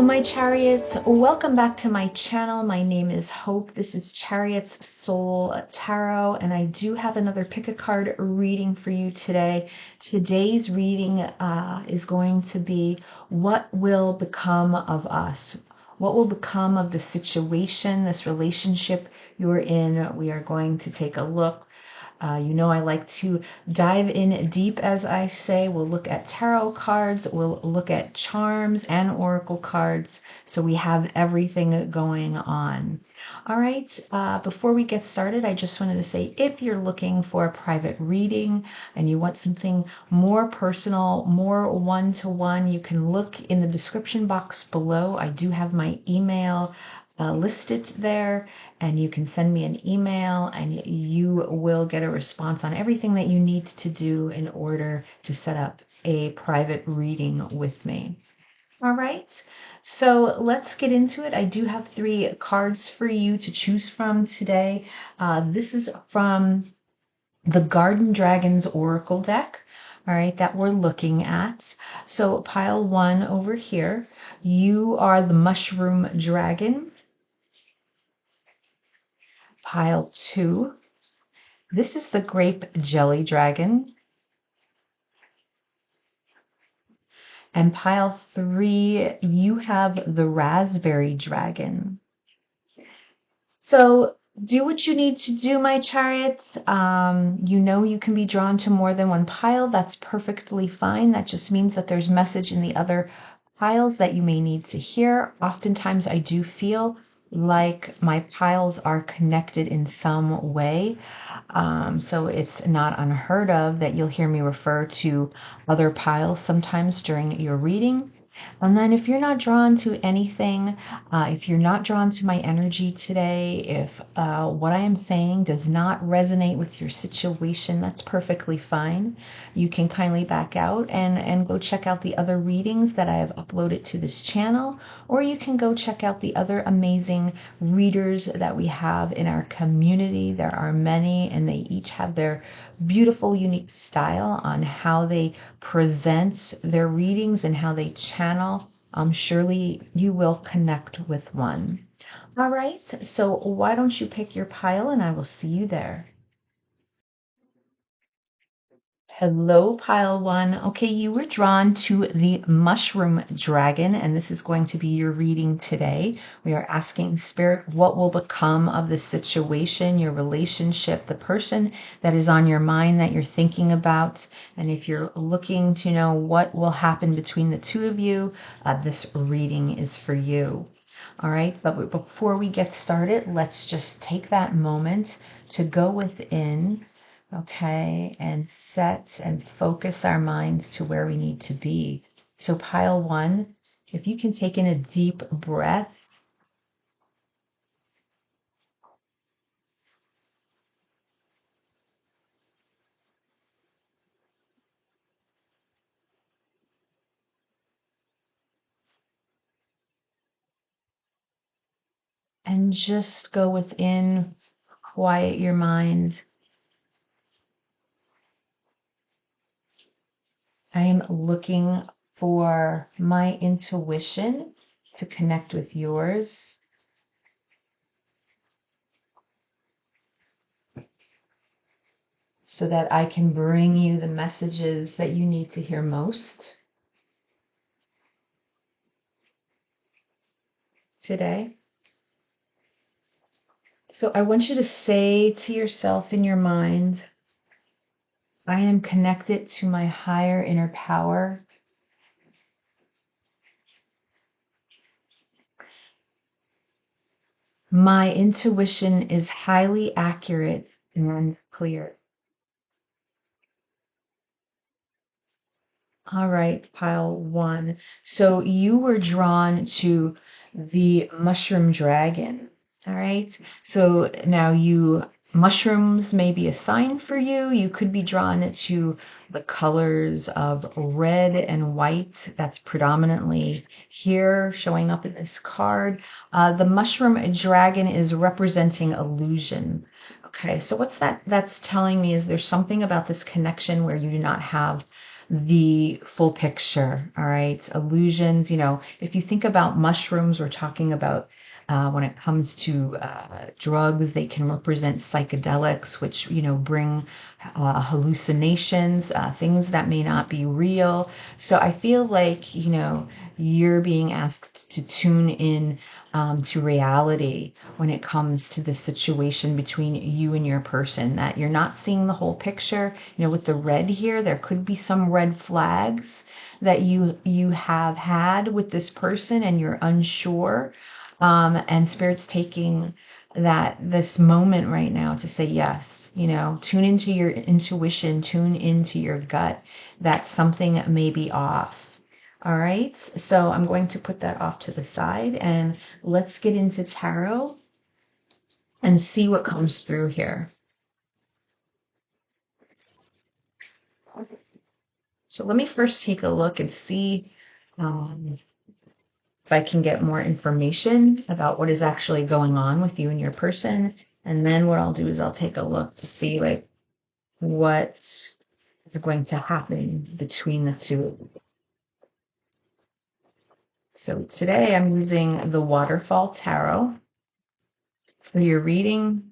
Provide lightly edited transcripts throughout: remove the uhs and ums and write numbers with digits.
my chariots. Welcome back to my channel. My name is Hope. This is Chariots Soul Tarot, and I do have another pick a card reading for you today. Today's reading is going to be what will become of us. What will become of the situation, this relationship you're in? We are going to take a look. You know I like to dive in deep, as I say. We'll look at tarot cards, we'll look at charms and oracle cards, so we have everything going on. All right, before we get started, I just wanted to say, if you're looking for a private reading and you want something more personal, more one-to-one, you can look in the description box below. I do have my email listed there, and you can send me an email and you will get a response on everything that you need to do in order to set up a private reading with me. All right, so let's get into it. I do have 3 cards for you to choose from today. This is from the Garden Dragons Oracle deck. All right, that we're looking at. So pile 1 over here, you are the Mushroom Dragon. Pile 2, this is the Grape Jelly Dragon. And pile 3, you have the Raspberry Dragon. So do what you need to do, my chariots. You know you can be drawn to more than one pile. That's perfectly fine. That just means that there's message in the other piles that you may need to hear. Oftentimes I do feel like my piles are connected in some way. So it's not unheard of that you'll hear me refer to other piles sometimes during your reading. And then if you're not drawn to anything, if you're not drawn to my energy today, if what I am saying does not resonate with your situation, that's perfectly fine. You can kindly back out and go check out the other readings that I have uploaded to this channel, or you can go check out the other amazing readers that we have in our community. There are many, and they each have their beautiful, unique style on how they present their readings and how they channel. Surely you will connect with one. All right, so why don't you pick your pile and I will see you there. Hello, pile 1. Okay, you were drawn to the Mushroom Dragon, and this is going to be your reading today. We are asking Spirit, what will become of the situation, your relationship, the person that is on your mind that you're thinking about. And if you're looking to know what will happen between the two of you, this reading is for you. All right, but before we get started, let's just take that moment to go within. Okay, and set and focus our minds to where we need to be. So pile 1, if you can take in a deep breath. And just go within, quiet your mind. I am looking for my intuition to connect with yours. So that I can bring you the messages that you need to hear most today. So I want you to say to yourself in your mind, I am connected to my higher inner power. My intuition is highly accurate and clear. All right, pile 1. So you were drawn to the Mushroom Dragon. All right. So now mushrooms may be a sign for you. You could be drawn to the colors of red and white. That's predominantly here showing up in this card. The Mushroom Dragon is representing illusion. Okay, so what's that's telling me is there's something about this connection where you do not have the full picture. All right. Illusions, if you think about mushrooms, we're talking about when it comes to drugs, they can represent psychedelics, which, bring hallucinations, things that may not be real. So I feel like, you're being asked to tune in to reality when it comes to the situation between you and your person, that you're not seeing the whole picture. With the red here, there could be some red flags that you have had with this person and you're unsure. And Spirit's taking this moment right now to say yes, tune into your intuition, tune into your gut, that something may be off. All right, so I'm going to put that off to the side and let's get into tarot and see what comes through here. So let me first take a look and see if I can get more information about what is actually going on with you and your person. And then what I'll do is I'll take a look to see what is going to happen between the two of you. So today I'm using the Waterfall Tarot for your reading.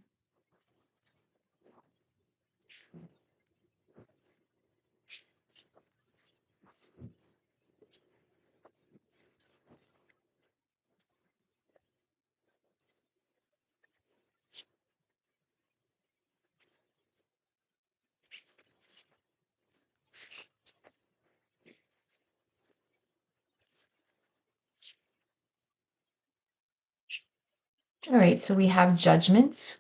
All right, so we have Judgment.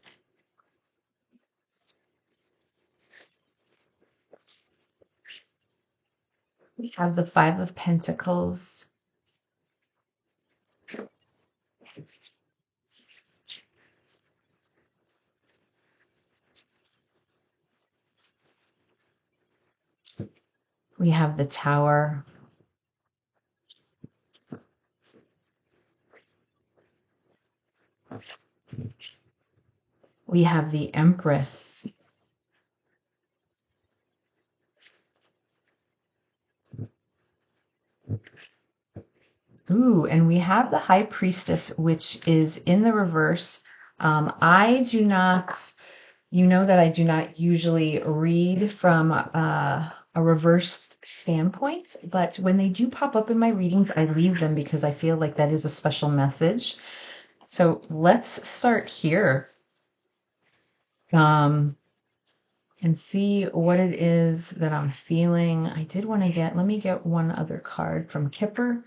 We have the Five of Pentacles. We have the Tower. We have the Empress. Ooh, and we have the High Priestess, which is in the reverse. I do not, that I do not usually read from a reversed standpoint, but when they do pop up in my readings, I leave them because I feel like that is a special message. So let's start here and see what it is that I'm feeling. I did want to let me get one other card from Kipper.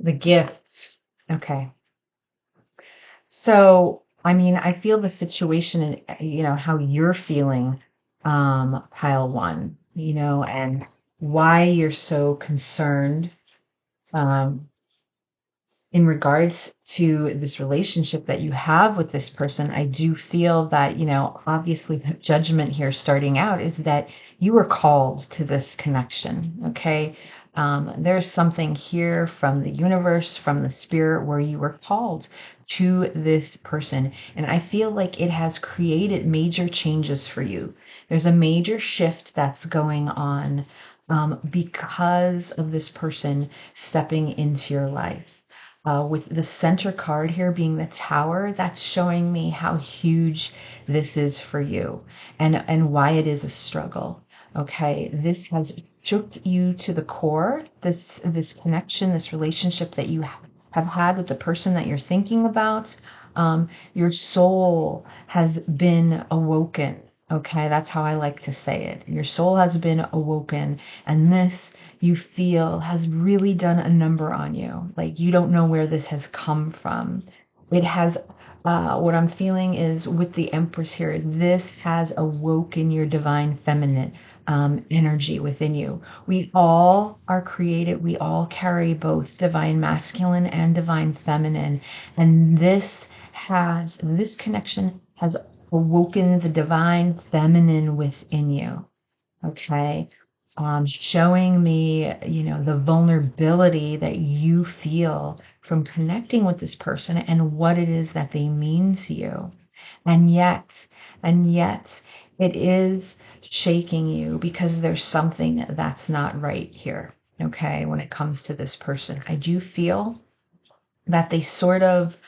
The gift. Okay. So, I mean, I feel the situation and, how you're feeling, pile one, and why you're so concerned, um, in regards to this relationship that you have with this person. I do feel that, obviously the judgment here starting out is that you were called to this connection. Okay. There's something here from the universe, from the spirit, where you were called to this person. And I feel like it has created major changes for you. There's a major shift that's going on because of this person stepping into your life. With the center card here being the Tower, that's showing me how huge this is for you and why it is a struggle. Okay, this has shook you to the core, this connection, this relationship that you have had with the person that you're thinking about. Your soul has been awoken. Okay, that's how I like to say it. Your soul has been awoken, and this you feel has really done a number on you. Like, you don't know where this has come from. It has what I'm feeling is with the Empress here, this has awoken your divine feminine energy within you. We all are created, we all carry both divine masculine and divine feminine. And this connection has awoken the divine feminine within you. Okay. Showing me, the vulnerability that you feel from connecting with this person and what it is that they mean to you. And yet, it is shaking you because there's something that's not right here. Okay. When it comes to this person, I do feel that they sort of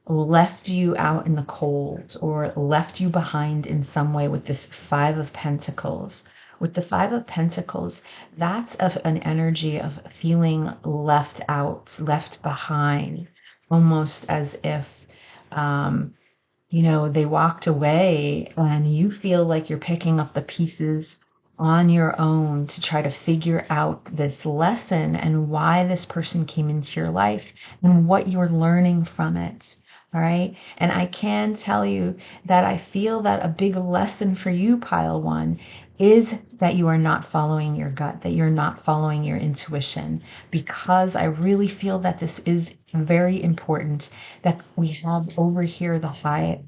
left you out in the cold or left you behind in some way with this Five of Pentacles. With the Five of Pentacles, that's an energy of feeling left out, left behind, almost as if, they walked away and you feel like you're picking up the pieces on your own to try to figure out this lesson and why this person came into your life and what you're learning from it. All right. And I can tell you that I feel that a big lesson for you, pile one, is that you are not following your gut, that you're not following your intuition, because I really feel that this is very important, that we have over here the high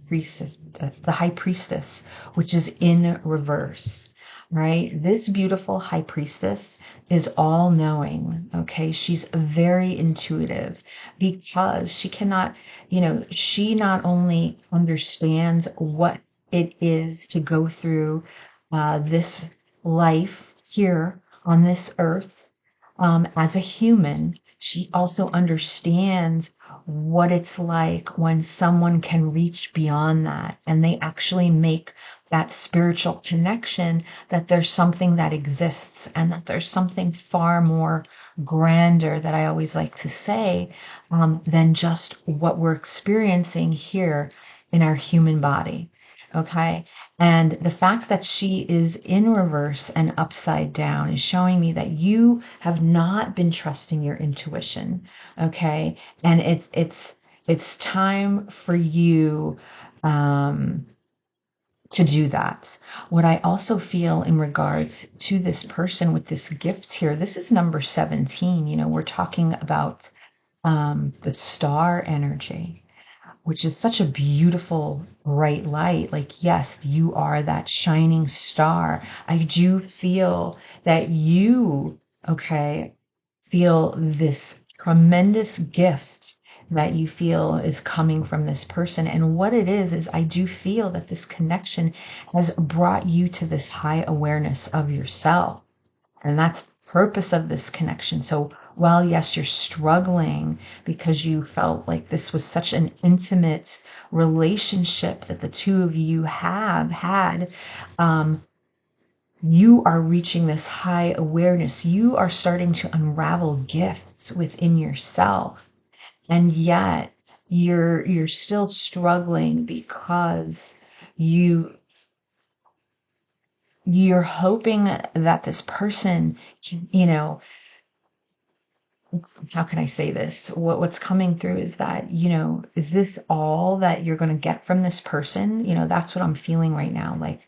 priestess, which is in reverse. Right? This beautiful high priestess is all knowing. Okay. She's very intuitive because she cannot, she not only understands what it is to go through this life here on this earth as a human, she also understands what it's like when someone can reach beyond that and they actually make that spiritual connection, that there's something that exists and that there's something far more grander, that I always like to say, than just what we're experiencing here in our human body. Okay. And the fact that she is in reverse and upside down is showing me that you have not been trusting your intuition. Okay. And it's time for you, to do that. What I also feel in regards to this person with this gift here, this is number 17. We're talking about the star energy, which is such a beautiful bright light. Like, yes, you are that shining star. I do feel that you, okay, feel this tremendous gift that you feel is coming from this person. And what it is I do feel that this connection has brought you to this high awareness of yourself. And that's the purpose of this connection. So while, yes, you're struggling because you felt like this was such an intimate relationship that the two of you have had, you are reaching this high awareness. You are starting to unravel gifts within yourself. And yet you're still struggling because you're hoping that this person, how can I say this? What's coming through is that, is this all that you're going to get from this person? That's what I'm feeling right now. Like,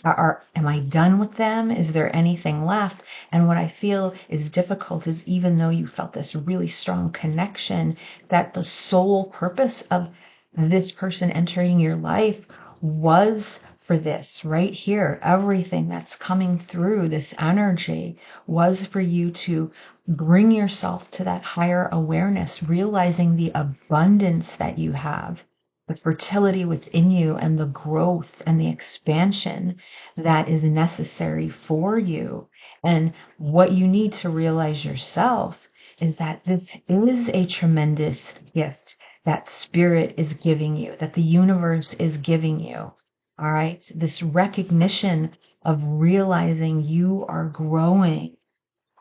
am I done with them? Is there anything left? And what I feel is difficult is, even though you felt this really strong connection, that the sole purpose of this person entering your life was for this right here. Everything that's coming through this energy was for you to bring yourself to that higher awareness, realizing the abundance that you have, the fertility within you, and the growth and the expansion that is necessary for you. And what you need to realize yourself is that this is a tremendous gift that spirit is giving you, that the universe is giving you. All right. This recognition of realizing you are growing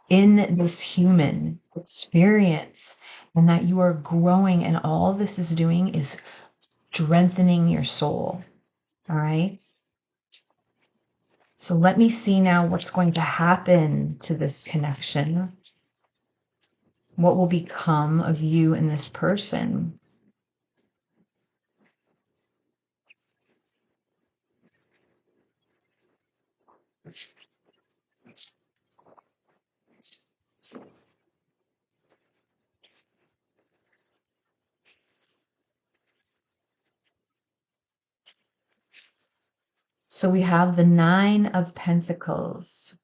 in this human experience, and that you are growing, and all this is doing is strengthening your soul. All right. So let me see now what's going to happen to this connection. What will become of you and this person? So we have the Nine of Pentacles.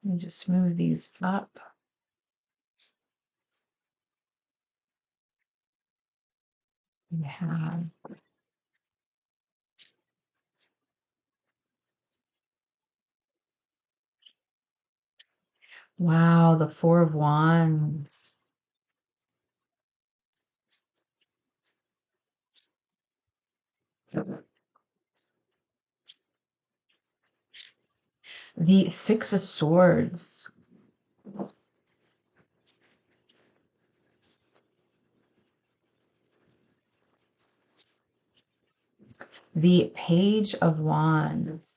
Let me just move these up. We have, wow, the Four of Wands. The Six of Swords. The Page of Wands.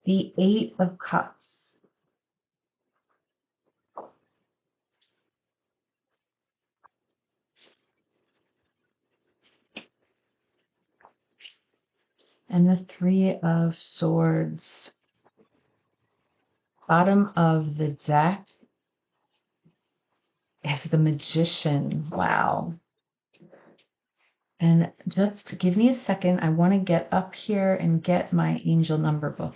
The Eight of Cups. And the Three of Swords. Bottom of the deck is the Magician. Wow. And just give me a second. I want to get up here and get my angel number book.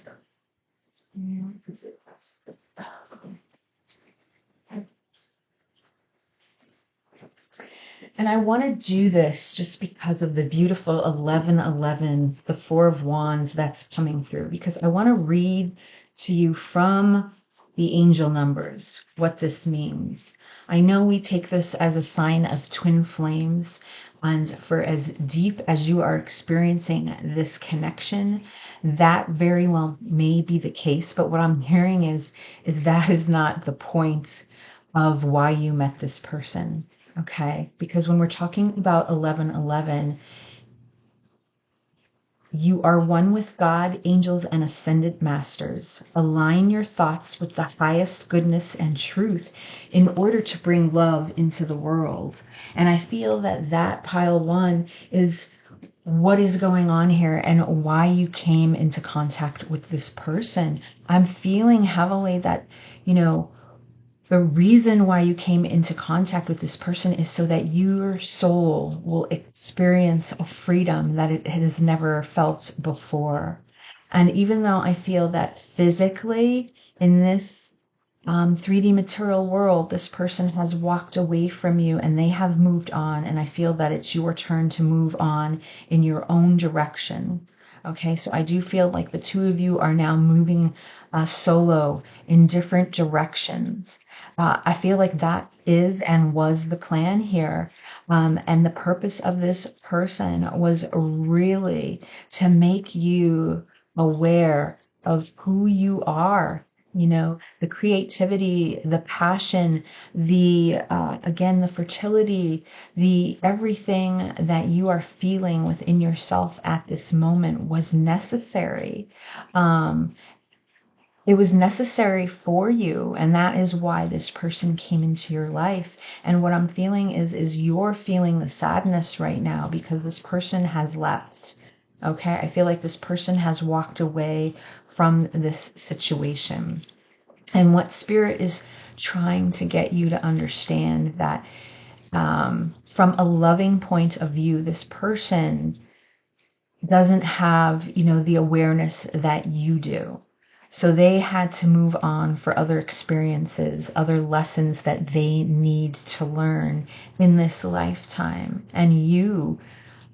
And I want to do this just because of the beautiful 1111, the Four of Wands that's coming through, because I want to read to you from the angel numbers what this means. I know we take this as a sign of twin flames, and for as deep as you are experiencing this connection, that very well may be the case. But what I'm hearing is that is not the point of why you met this person. Okay, because when we're talking about 1111, you are one with God, angels, and ascended masters. Align your thoughts with the highest goodness and truth in order to bring love into the world. And I feel that pile one is what is going on here and why you came into contact with this person. I'm feeling heavily that, the reason why you came into contact with this person is so that your soul will experience a freedom that it has never felt before. And even though I feel that physically in this 3D material world, this person has walked away from you and they have moved on, and I feel that it's your turn to move on in your own direction. Okay, so I do feel like the two of you are now moving solo in different directions. I feel like that is and was the plan here. And the purpose of this person was really to make you aware of who you are. The creativity, the passion, again, the fertility, the everything that you are feeling within yourself at this moment was necessary. It was necessary for you, and that is why this person came into your life. And what I'm feeling is you're feeling the sadness right now because this person has left. Okay, I feel like this person has walked away from this situation. And what Spirit is trying to get you to understand that from a loving point of view, this person doesn't have, the awareness that you do. So they had to move on for other experiences, other lessons that they need to learn in this lifetime. And you,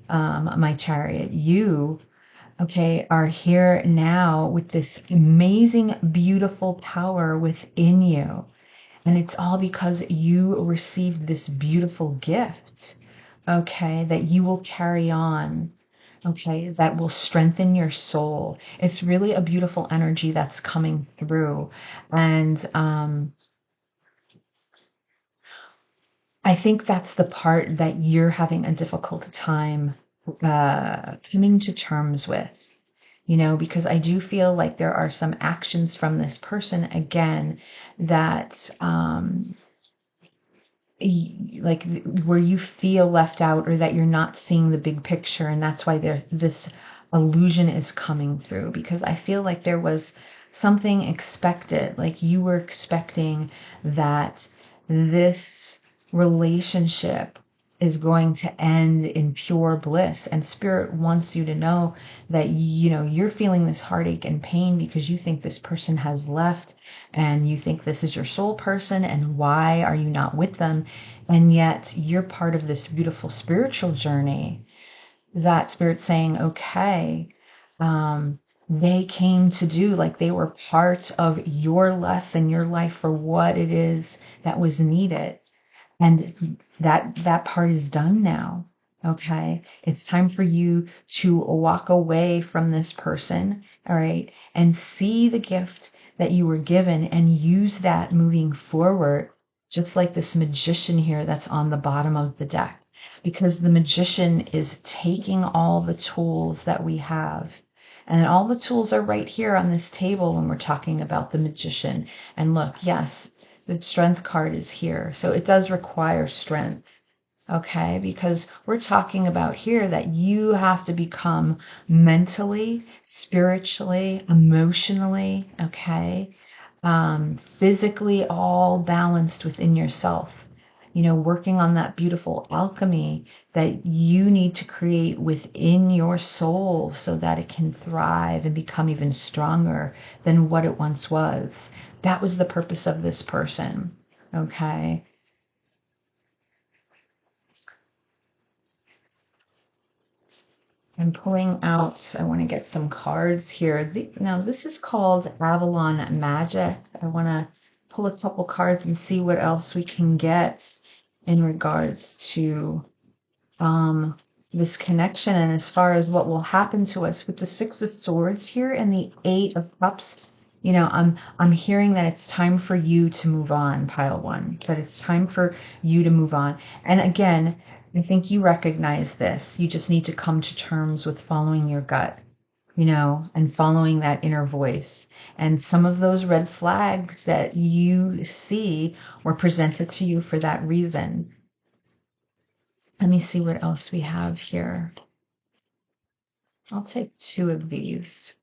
my chariot, you, are here now with this amazing, beautiful power within you. And it's all because you received this beautiful gift, that you will carry on. That will strengthen your soul. It's really a beautiful energy that's coming through. And I think that's the part that you're having a difficult time coming to terms with. because I do feel like there are some actions from this person again that like where you feel left out, or that you're not seeing the big picture, and that's why this illusion is coming through, because I feel like there was something expected, like you were expecting that this relationship is going to end in pure bliss, and spirit wants you to know that you're feeling this heartache and pain because you think this person has left, and you think this is your soul person, and why are you not with them? And yet you're part of this beautiful spiritual journey that spirit's saying, okay, they came to do, like they were part of your lesson, your life, for what it is that was needed. And that part is done now. Okay. It's time for you to walk away from this person. All right. And see the gift that you were given and use that moving forward, just like this magician here that's on the bottom of the deck, because the magician is taking all the tools that we have. And all the tools are right here on this table when we're talking about the magician. And look, yes, the strength card is here. So it does require strength, okay? Because we're talking about here that you have to become mentally, spiritually, emotionally, okay? Physically all balanced within yourself. Working on that beautiful alchemy that you need to create within your soul so that it can thrive and become even stronger than what it once was. That was the purpose of this person, okay? I'm pulling out, I want to get some cards here. Now, this is called Avalon Magic. I want to pull a couple cards and see what else we can get in regards to this connection, and as far as what will happen to us with the Six of Swords here and the Eight of Cups. I'm hearing that it's time for you to move on, pile one, that it's time for you to move on. And again, I think you recognize this. You just need to come to terms with following your gut, and following that inner voice. And some of those red flags that you see were presented to you for that reason. Let me see what else we have here. I'll take two of these.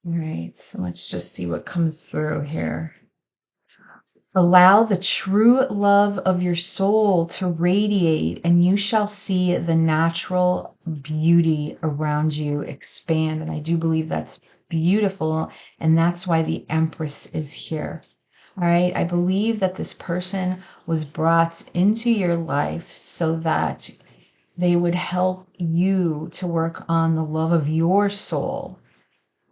All right, so let's just see what comes through here. Allow the true love of your soul to radiate, and you shall see the natural beauty around you expand. And I do believe that's beautiful, and that's why the Empress is here. All right, I believe that this person was brought into your life so that they would help you to work on the love of your soul.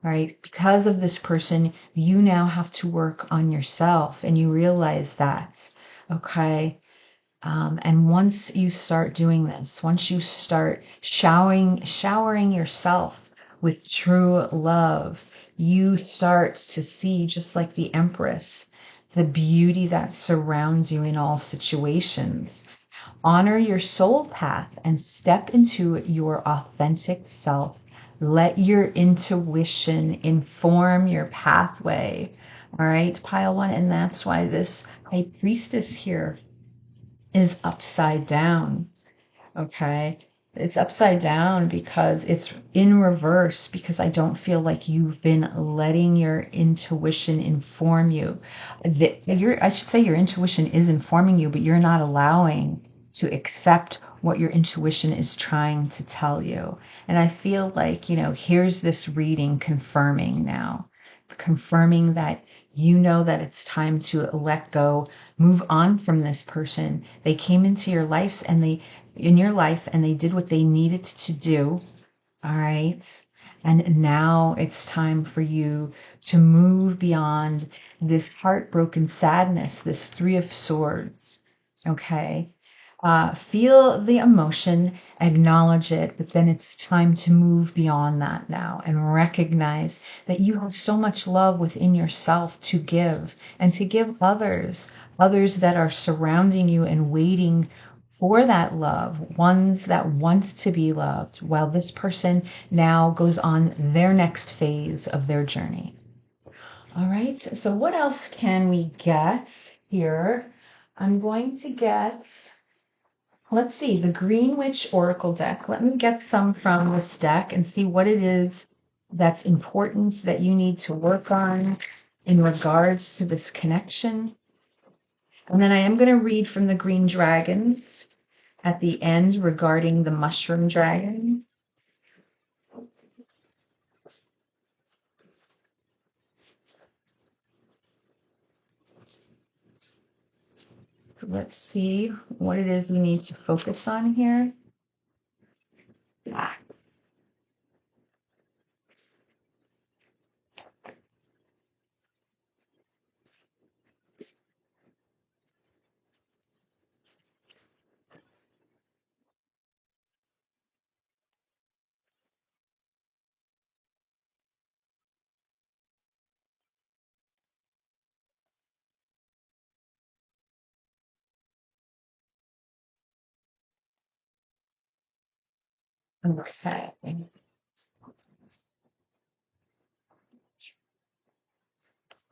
Right? Because of this person, you now have to work on yourself, and you realize that, okay? And once you start doing this, once you start showering yourself with true love, you start to see, just like the Empress, the beauty that surrounds you in all situations. Honor your soul path and step into your authentic self. Let your intuition inform your pathway. All right, pile one. And that's why this High Priestess here is upside down. Okay. It's upside down because it's in reverse, because I don't feel like you've been letting your intuition inform you. I should say your intuition is informing you, but you're not allowing to accept what your intuition is trying to tell you. And I feel like, here's this reading confirming now, confirming that that it's time to let go, move on from this person. They came into your life and they did what they needed to do. All right. And now it's time for you to move beyond this heartbroken sadness, this Three of Swords. Okay. Feel the emotion, acknowledge it, but then it's time to move beyond that now and recognize that you have so much love within yourself to give and to give others, others that are surrounding you and waiting for that love, ones that want to be loved, while this person now goes on their next phase of their journey. All right, so what else can we get here? I'm going to get, let's see, the Green Witch Oracle deck. Let me get some from this deck and see what it is that's important that you need to work on in regards to this connection. And then I am going to read from the Green Dragons at the end regarding the Mushroom Dragon. Let's see what it is we need to focus on here. Okay.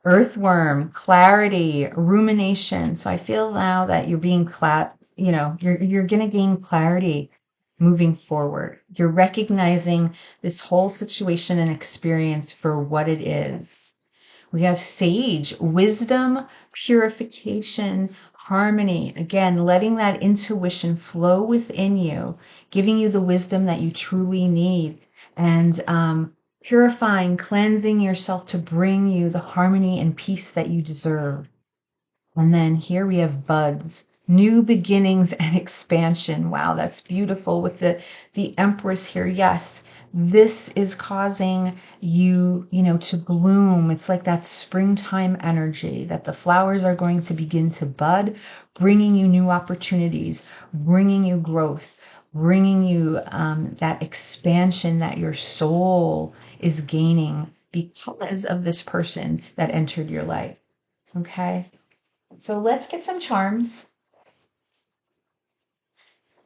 Earthworm, clarity, rumination. So I feel now that you're being you're going to gain clarity moving forward. You're recognizing this whole situation and experience for what it is. We have sage, wisdom, purification, harmony. Again, letting that intuition flow within you, giving you the wisdom that you truly need, and purifying, cleansing yourself to bring you the harmony and peace that you deserve. And then here we have buds, new beginnings and expansion. Wow, that's beautiful with the Empress here. Yes, this is causing you, to bloom. It's like that springtime energy that the flowers are going to begin to bud, bringing you new opportunities, bringing you growth, bringing you that expansion that your soul is gaining because of this person that entered your life. Okay? So let's get some charms.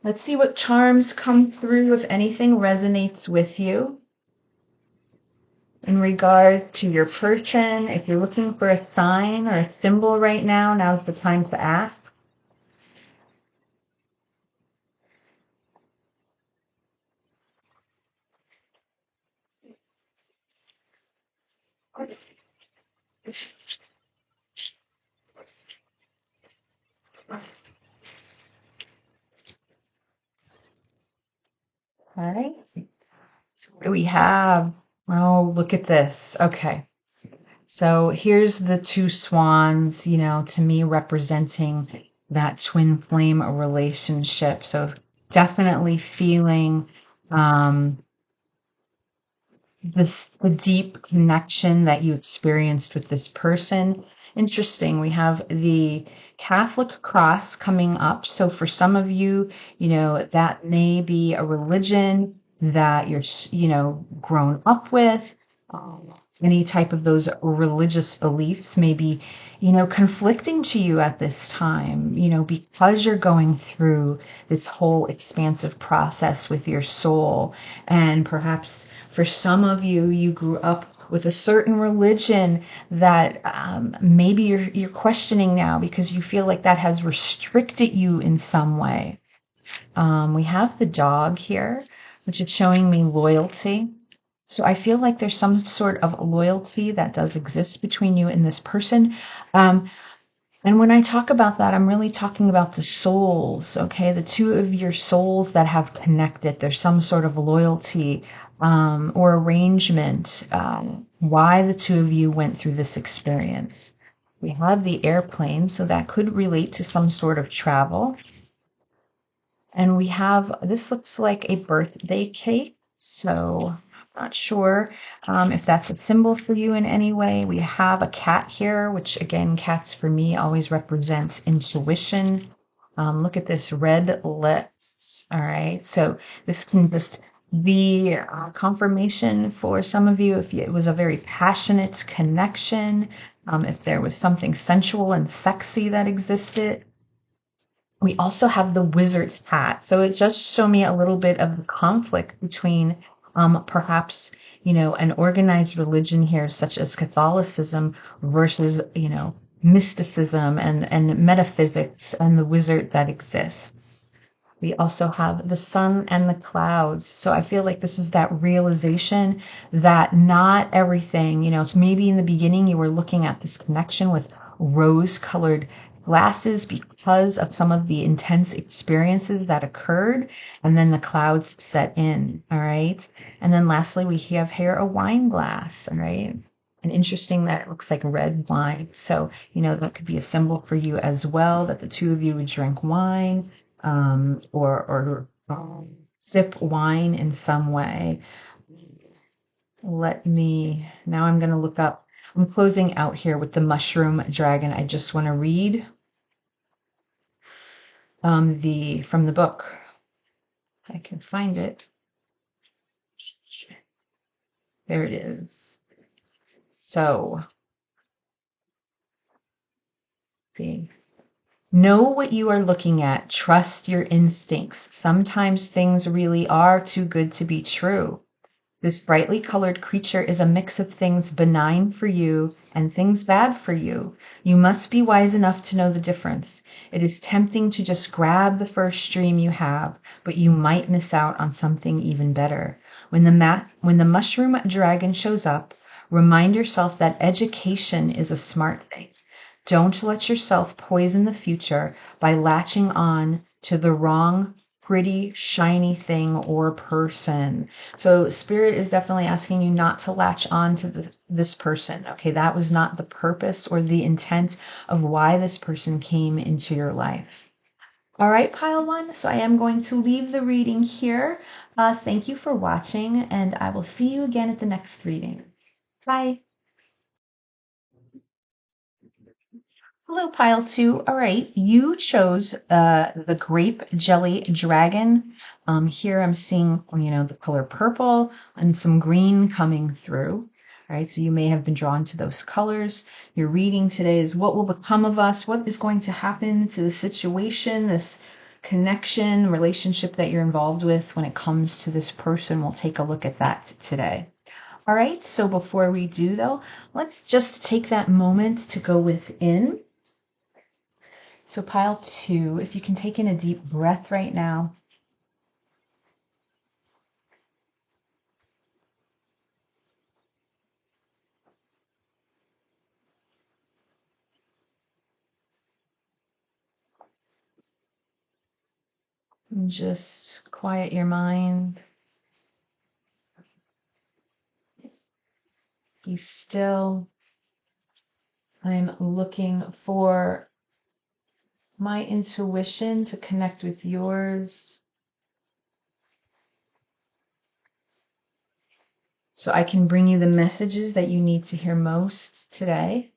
Let's see what charms come through, if anything resonates with you in regard to your person. If you're looking for a sign or a symbol right now, now's the time to ask. All right. So what do we have? Oh, look at this. Okay. So here's the two swans, to me representing that twin flame relationship. So definitely feeling the deep connection that you experienced with this person. Interesting. We have the Catholic cross coming up. So for some of you, that may be a religion that you're, grown up with. Any type of those religious beliefs may be, conflicting to you at this time, because you're going through this whole expansive process with your soul. And perhaps for some of you, you grew up with a certain religion that maybe you're questioning now because you feel like that has restricted you in some way. We have the dog here, which is showing me loyalty. So I feel like there's some sort of loyalty that does exist between you and this person. And when I talk about that, I'm really talking about the souls, okay? The two of your souls that have connected. There's some sort of loyalty or arrangement, why the two of you went through this experience. We have the airplane, so that could relate to some sort of travel. And we have, this looks like a birthday cake, so I'm not sure if that's a symbol for you in any way. We have a cat here, which again, cats for me always represents intuition, Look at this, red lips. All right. So this can just be confirmation for some of you if it was a very passionate connection, if there was something sensual and sexy that existed. We also have the wizard's hat. So it just showed me a little bit of the conflict between perhaps, an organized religion here, such as Catholicism, versus, mysticism and metaphysics and the wizard that exists. We also have the sun and the clouds. So I feel like this is that realization that not everything, it's maybe in the beginning you were looking at this connection with rose-colored glasses because of some of the intense experiences that occurred, and then the clouds set in, all right? And then lastly, we have here a wine glass, all right? And interesting that it looks like red wine. So, that could be a symbol for you as well, that the two of you would drink wine, or sip wine in some way. Now I'm going to look up, I'm closing out here with the mushroom dragon. I just want to read from the book. I can find it. There it is. So, see. Know what you are looking at. Trust your instincts. Sometimes things really are too good to be true. This brightly colored creature is a mix of things benign for you and things bad for you. You must be wise enough to know the difference. It is tempting to just grab the first dream you have, but you might miss out on something even better. When the mushroom dragon shows up, remind yourself that education is a smart thing. Don't let yourself poison the future by latching on to the wrong, pretty, shiny thing or person. So Spirit is definitely asking you not to latch on to this person. Okay, that was not the purpose or the intent of why this person came into your life. All right, pile one. So I am going to leave the reading here. Thank you for watching, and I will see you again at the next reading. Bye. Hello, pile two. All right, you chose the grape jelly dragon. Here I'm seeing, the color purple and some green coming through. All right, so you may have been drawn to those colors. Your reading today is what will become of us? What is going to happen to the situation, this connection, relationship that you're involved with when it comes to this person? We'll take a look at that today. All right, so before we do, though, let's just take that moment to go within. So pile two, if you can take in a deep breath right now. And just quiet your mind. Be still. I'm looking for my intuition to connect with yours, so I can bring you the messages that you need to hear most today.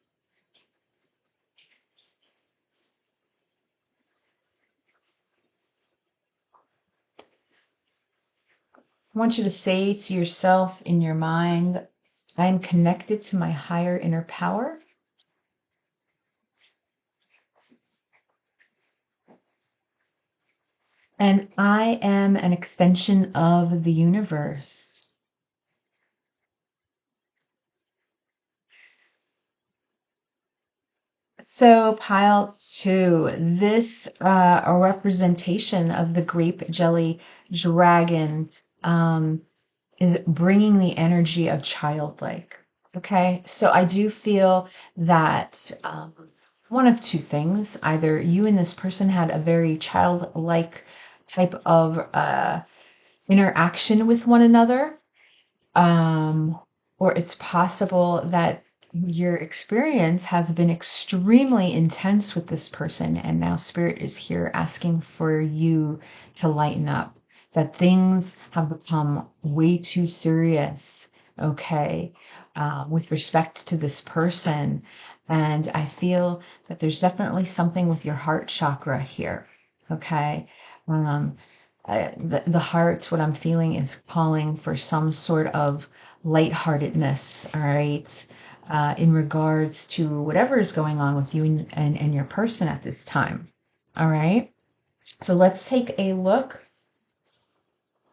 I want you to say to yourself in your mind, I am connected to my higher inner power. And I am an extension of the universe. So pile two, this a representation of the grape jelly dragon is bringing the energy of childlike. Okay, so I do feel that one of two things: either you and this person had a very childlike type of interaction with one another, or it's possible that your experience has been extremely intense with this person, and now Spirit is here asking for you to lighten up, that things have become way too serious, okay, with respect to this person. And I feel that there's definitely something with your heart chakra here. Okay. Um, the heart, what I'm feeling is calling for some sort of lightheartedness, all right, in regards to whatever is going on with you and your person at this time. All right. So let's take a look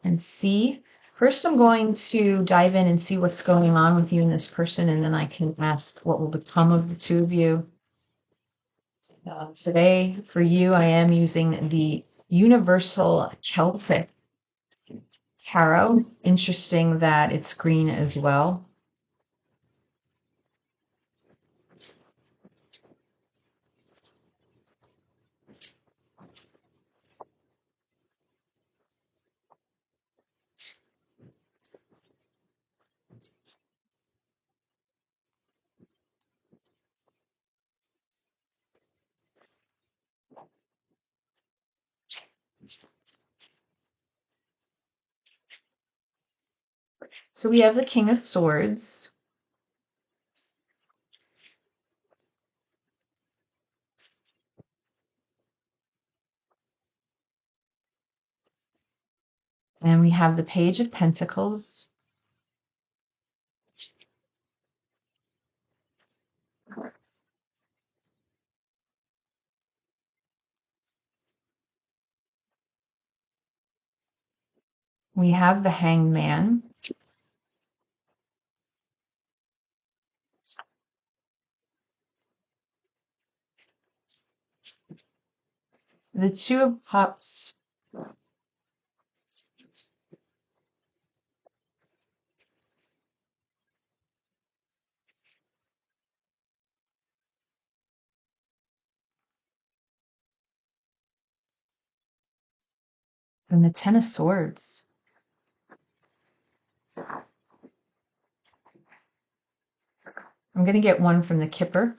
and see. First, I'm going to dive in and see what's going on with you and this person, and then I can ask what will become of the two of you. Today, for you, I am using the Universal Celtic Tarot. Interesting that it's green as well. So we have the King of Swords. And we have the Page of Pentacles. We have the Hanged Man. The Two of Cups. And the Ten of Swords. I'm going to get one from the Kipper.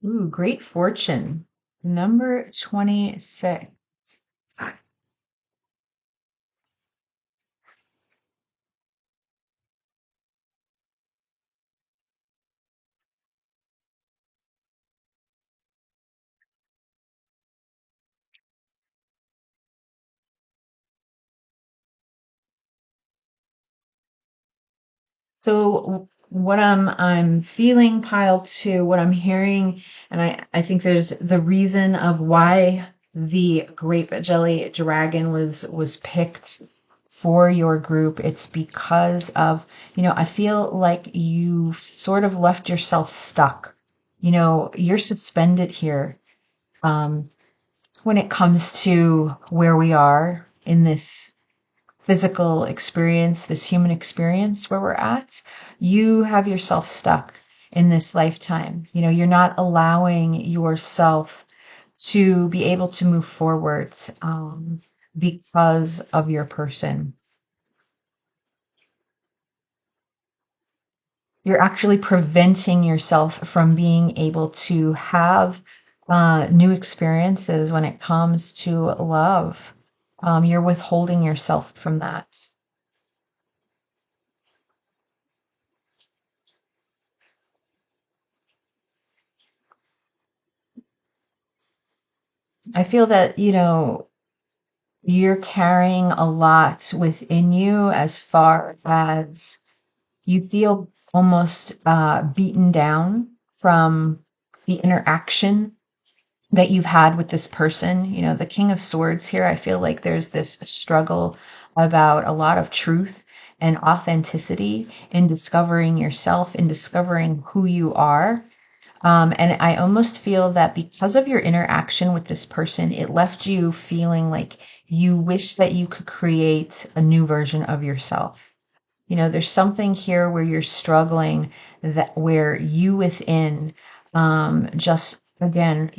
Ooh, great fortune. Number 26. So what I'm feeling, pile two, what I'm hearing, and I think there's the reason of why the grape jelly dragon was picked for your group. It's because of, I feel like you sort of left yourself stuck. You're suspended here. When it comes to where we are in this physical experience, this human experience where we're at, you have yourself stuck in this lifetime. You're not allowing yourself to be able to move forward because of your person. You're actually preventing yourself from being able to have new experiences when it comes to love. You're withholding yourself from that. I feel that, you're carrying a lot within you as far as you feel almost beaten down from the interaction that you've had with this person. The King of Swords here, I feel like there's this struggle about a lot of truth and authenticity in discovering yourself, in discovering who you are. And I almost feel that because of your interaction with this person, it left you feeling like you wish that you could create a new version of yourself. There's something here where you're struggling, that where you within Just again,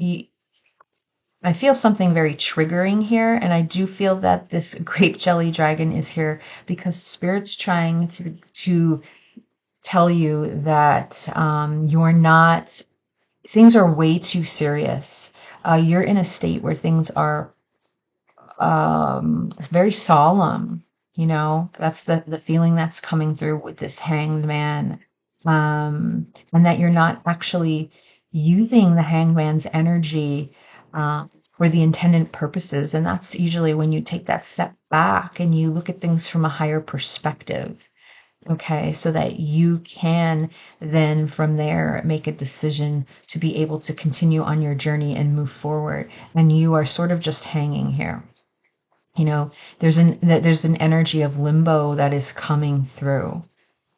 I feel something very triggering here, and I do feel that this grape jelly dragon is here because Spirit's trying to tell you that you're not, things are way too serious. You're in a state where things are very solemn. That's the feeling that's coming through with this hanged man. And that you're not actually using the hanged man's energy for the intended purposes. And that's usually when you take that step back and you look at things from a higher perspective. Okay, so that you can then from there make a decision to be able to continue on your journey and move forward. And you are sort of just hanging here. There's an energy of limbo that is coming through.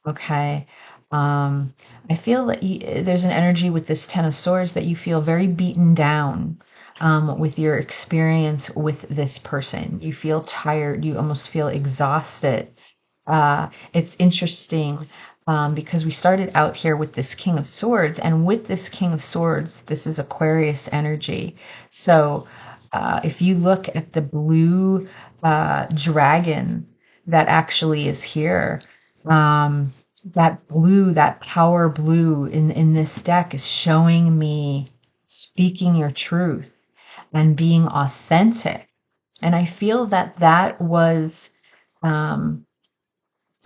Okay. I feel that there's an energy with this Ten of Swords that you feel very beaten down with your experience with this person. You feel tired. You almost feel exhausted. It's interesting because we started out here with this King of Swords, and with this King of Swords, this is Aquarius energy. So if you look at the blue dragon that actually is here, that blue, that power blue in this deck is showing me speaking your truth and being authentic. And I feel that was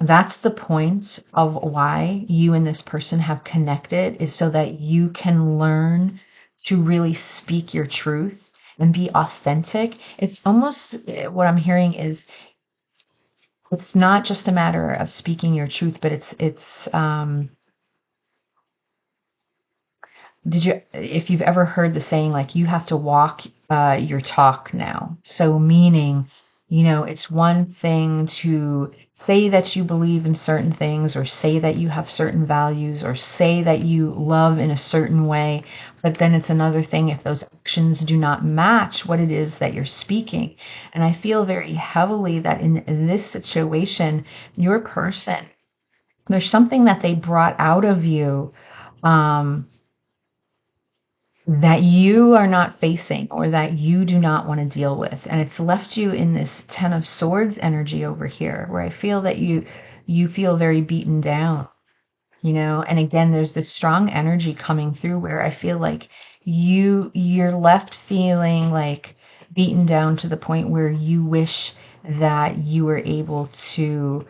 that's the point of why you and this person have connected, is so that you can learn to really speak your truth and be authentic. It's almost, what I'm hearing is, it's not just a matter of speaking your truth, but it's if you've ever heard the saying, like, you have to walk your talk now. So meaning, it's one thing to say that you believe in certain things, or say that you have certain values, or say that you love in a certain way, but then it's another thing if those actions do not match what it is that you're speaking. And I feel very heavily that in this situation, your person, there's something that they brought out of you that you are not facing, or that you do not want to deal with. And it's left you in this Ten of Swords energy over here, where I feel that you feel very beaten down, and again, there's this strong energy coming through where I feel like you're left feeling like beaten down to the point where you wish that you were able to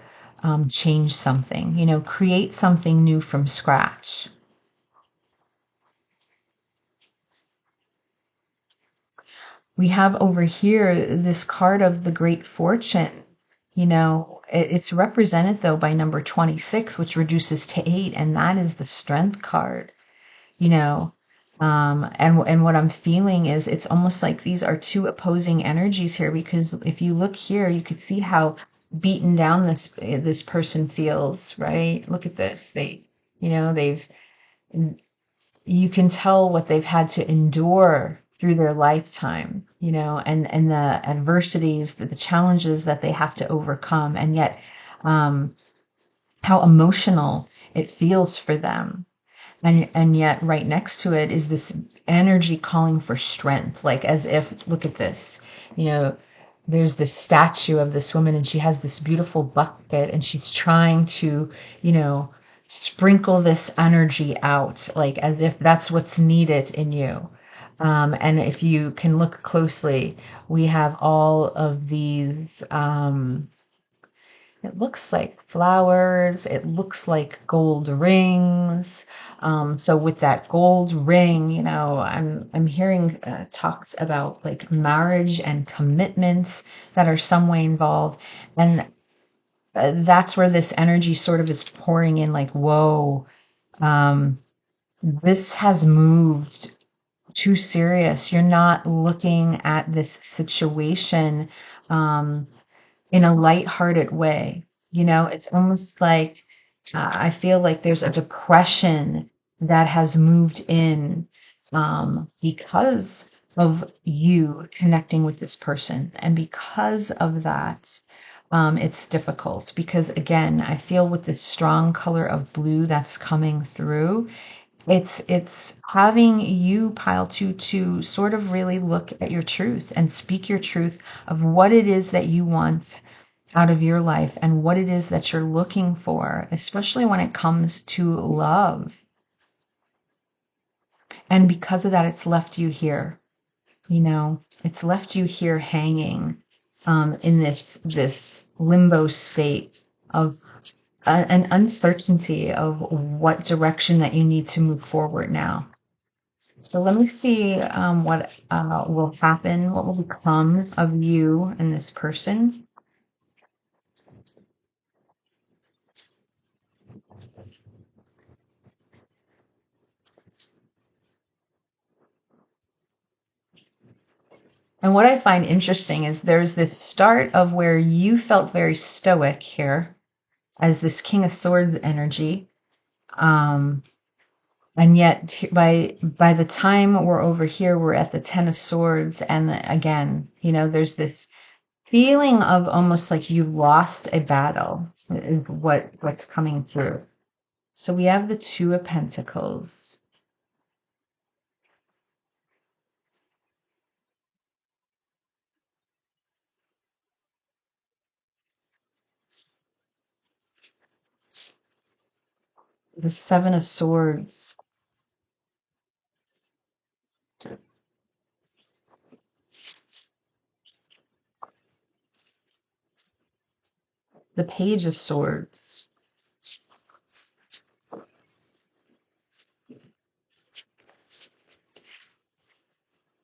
change something, create something new from scratch. We have over here this card of the Great Fortune. It's represented though by number 26, which reduces to 8, and that is the Strength card. And what I'm feeling is, it's almost like these are two opposing energies here, because if you look here, you could see how beaten down this person feels, right? Look at this. You can tell what they've had to endure through their lifetime, and the adversities, the challenges that they have to overcome, and yet how emotional it feels for them. And yet right next to it is this energy calling for strength, like as if, look at this, there's this statue of this woman, and she has this beautiful bucket, and she's trying to, sprinkle this energy out, like as if that's what's needed in you. And if you can look closely, we have all of these, it looks like flowers, it looks like gold rings. So with that gold ring, I'm hearing talks about like marriage and commitments that are some way involved. And that's where this energy sort of is pouring in, like, whoa, this has moved too serious. You're not looking at this situation in a lighthearted way. It's almost like I feel like there's a depression that has moved in because of you connecting with this person. And because of that, it's difficult because, again, I feel with this strong color of blue that's coming through, It's having you, pile two, to sort of really look at your truth and speak your truth of what it is that you want out of your life and what it is that you're looking for, especially when it comes to love. And because of that, it's left you here. It's left you here hanging in this limbo state of an uncertainty of what direction that you need to move forward now. So let me see what will happen, what will become of you and this person. And what I find interesting is there's this start of where you felt very stoic here as this King of Swords energy. And yet by the time we're over here, we're at the Ten of Swords. And again, there's this feeling of almost like you've lost a battle is what's coming through. So we have the Two of Pentacles. The Seven of Swords. The Page of Swords.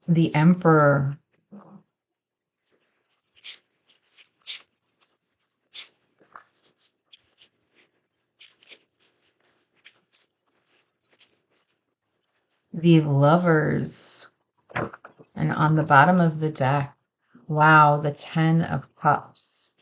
The Emperor. The Lovers. And on the bottom of the deck, wow, the Ten of Cups.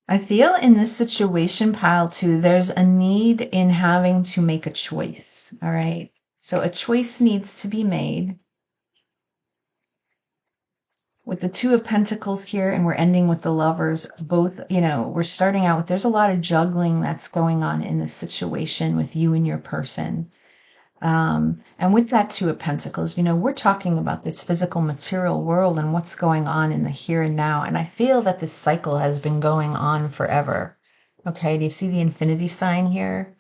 I feel in this situation, pile two, there's a need in having to make a choice. All right. So a choice needs to be made. With the Two of Pentacles here, and we're ending with the Lovers, both, we're starting out with, there's a lot of juggling that's going on in this situation with you and your person. And with that Two of Pentacles, we're talking about this physical material world and what's going on in the here and now. And I feel that this cycle has been going on forever. Okay, do you see the infinity sign here?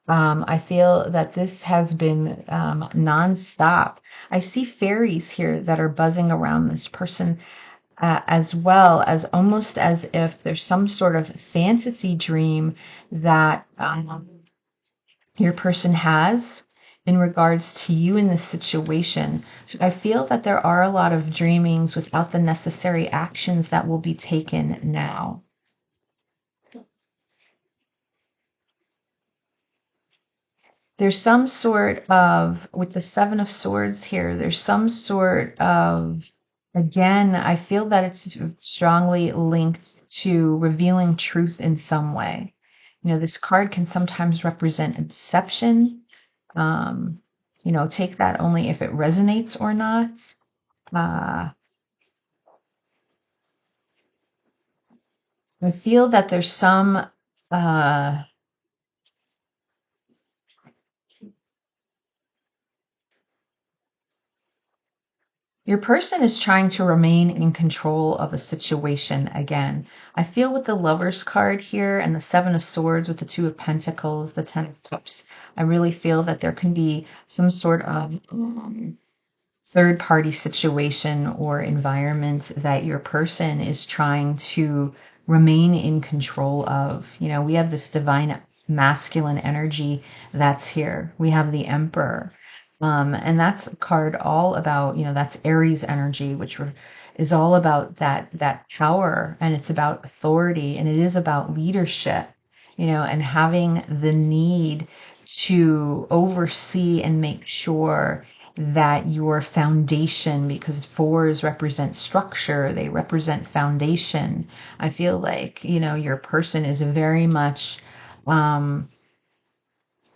I feel that this has been nonstop. I see fairies here that are buzzing around this person as well, as almost as if there's some sort of fantasy dream that your person has in regards to you in this situation. So I feel that there are a lot of dreamings without the necessary actions that will be taken now. There's some sort of, with the Seven of Swords here, there's some sort of, again, I feel that it's strongly linked to revealing truth in some way. This card can sometimes represent a deception. Take that only if it resonates or not. I feel that there's some your person is trying to remain in control of a situation again. I feel with the Lovers card here and the Seven of Swords with the Two of Pentacles, the Ten of Cups, I really feel that there can be some sort of third-party situation or environment that your person is trying to remain in control of. We have this divine masculine energy that's here. We have the Emperor. And that's a card all about, that's Aries energy, which is all about that power, and it's about authority, and it is about leadership, and having the need to oversee and make sure that your foundation, because fours represent structure, they represent foundation. I feel like, your person is very much,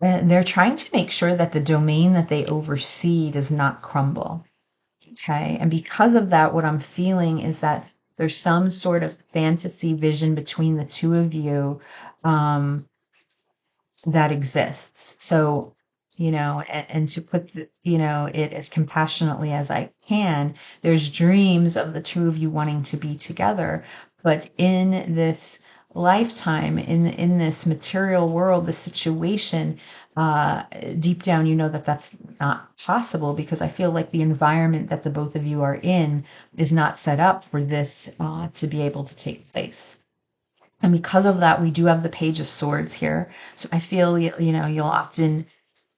they're trying to make sure that the domain that they oversee does not crumble. Okay. And because of that, what I'm feeling is that there's some sort of fantasy vision between the two of you, that exists. So, and to put it as compassionately as I can, there's dreams of the two of you wanting to be together, but in this lifetime, in this material world, the situation, deep down, that that's not possible, because I feel like the environment that the both of you are in is not set up for this to be able to take place. And because of that, we do have the Page of Swords here. So I feel, you'll often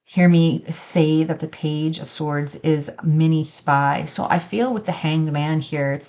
hear me say that the Page of Swords is mini spy. So I feel with the Hanged Man here,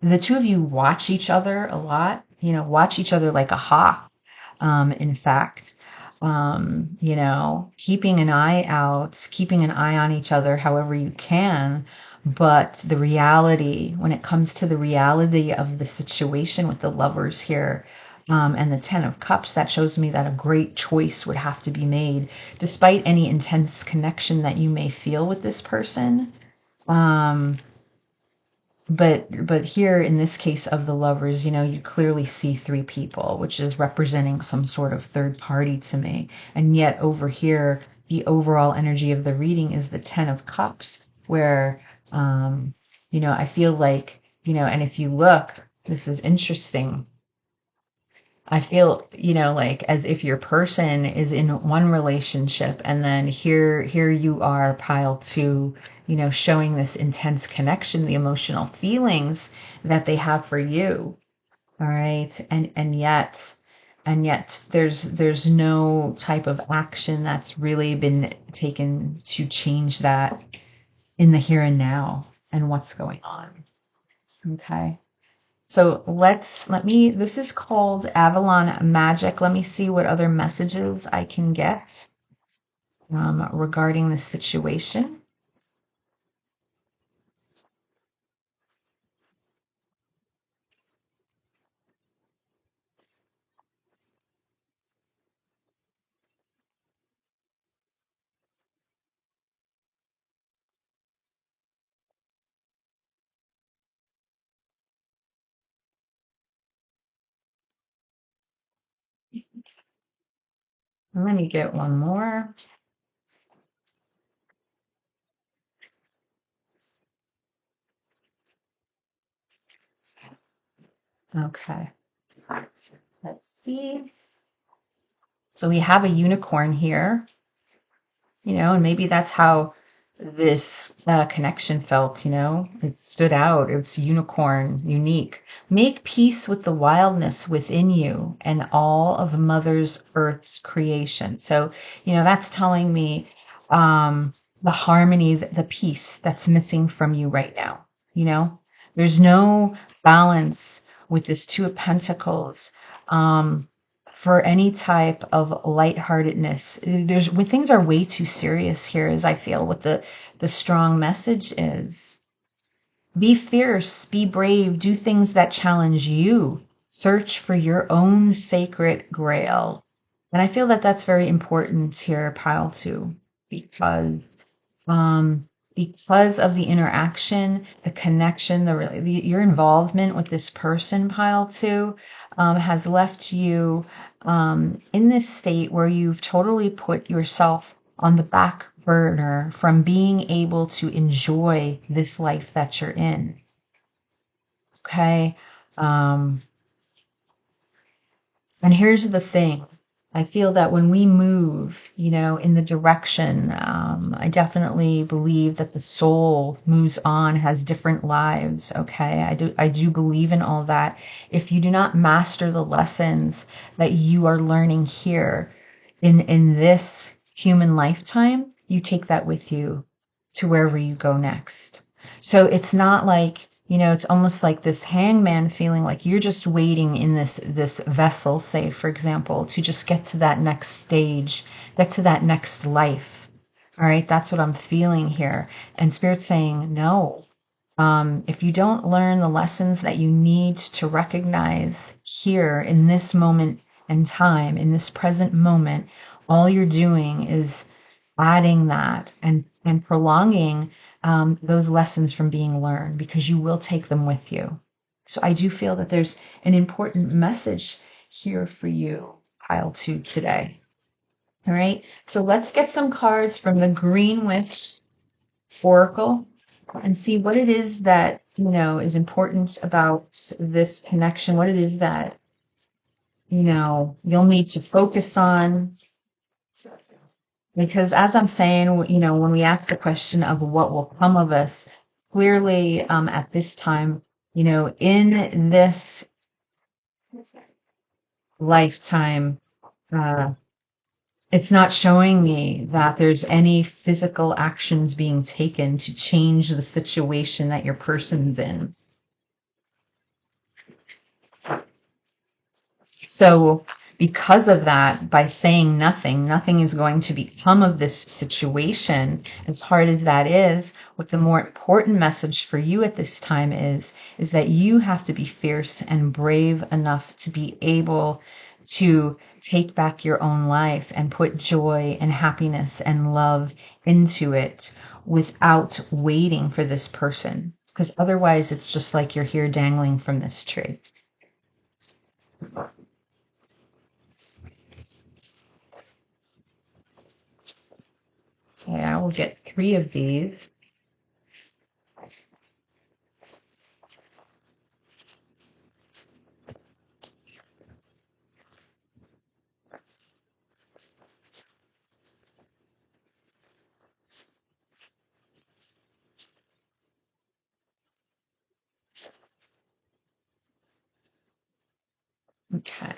the two of you watch each other a lot, watch each other like a hawk. In fact, keeping an eye out, keeping an eye on each other however you can. But the reality, when it comes to the reality of the situation with the lovers here, and the Ten of Cups, that shows me that a great choice would have to be made, despite any intense connection that you may feel with this person. But here in this case of the lovers, you clearly see three people, which is representing some sort of third party to me. And yet over here, the overall energy of the reading is the Ten of Cups, where, I feel like, and if you look, this is interesting. I feel, like as if your person is in one relationship, and then here you are, pile two, showing this intense connection, the emotional feelings that they have for you. All right. And yet there's no type of action that's really been taken to change that in the here and now and what's going on. Okay. So this is called Avalon Magic. Let me see what other messages I can get regarding the situation. Let me get one more. Okay. Let's see. So we have a unicorn here, and maybe that's how this connection felt, it stood out. It's unicorn, unique. Make peace with the wildness within you and all of Mother's Earth's creation. So, that's telling me the harmony, the peace that's missing from you right now. There's no balance with this Two of Pentacles. For any type of lightheartedness. When things are way too serious here, as I feel what the strong message is. Be fierce, be brave, do things that challenge you. Search for your own sacred grail. And I feel that that's very important here, pile two, because of the interaction, the connection, your involvement with this person, pile two, has left you in this state where you've totally put yourself on the back burner from being able to enjoy this life that you're in. Okay. And here's the thing. I feel that when we move, in the direction, I definitely believe that the soul moves on, has different lives. Okay. I do believe in all that. If you do not master the lessons that you are learning here in this human lifetime, you take that with you to wherever you go next. So it's not like, it's almost like this hangman feeling like you're just waiting in this vessel, say, for example, to just get to that next stage, get to that next life. All right, that's what I'm feeling here. And Spirit's saying, no. If you don't learn the lessons that you need to recognize here in this moment and time, in this present moment, all you're doing is adding that and prolonging those lessons from being learned, because you will take them with you. So I do feel that there's an important message here for you, pile 2 today. All right, so let's get some cards from the Green Witch Oracle and see what it is that, is important about this connection, what it is that, you'll need to focus on. Because as I'm saying, when we ask the question of what will come of us, clearly at this time, in this lifetime, it's not showing me that there's any physical actions being taken to change the situation that your person's in. So because of that, by saying nothing, nothing is going to become of this situation, as hard as that is. What the more important message for you at this time is that you have to be fierce and brave enough to be able to take back your own life and put joy and happiness and love into it without waiting for this person. Because otherwise it's just like you're here dangling from this tree. Okay, I will get 3 of these. Okay.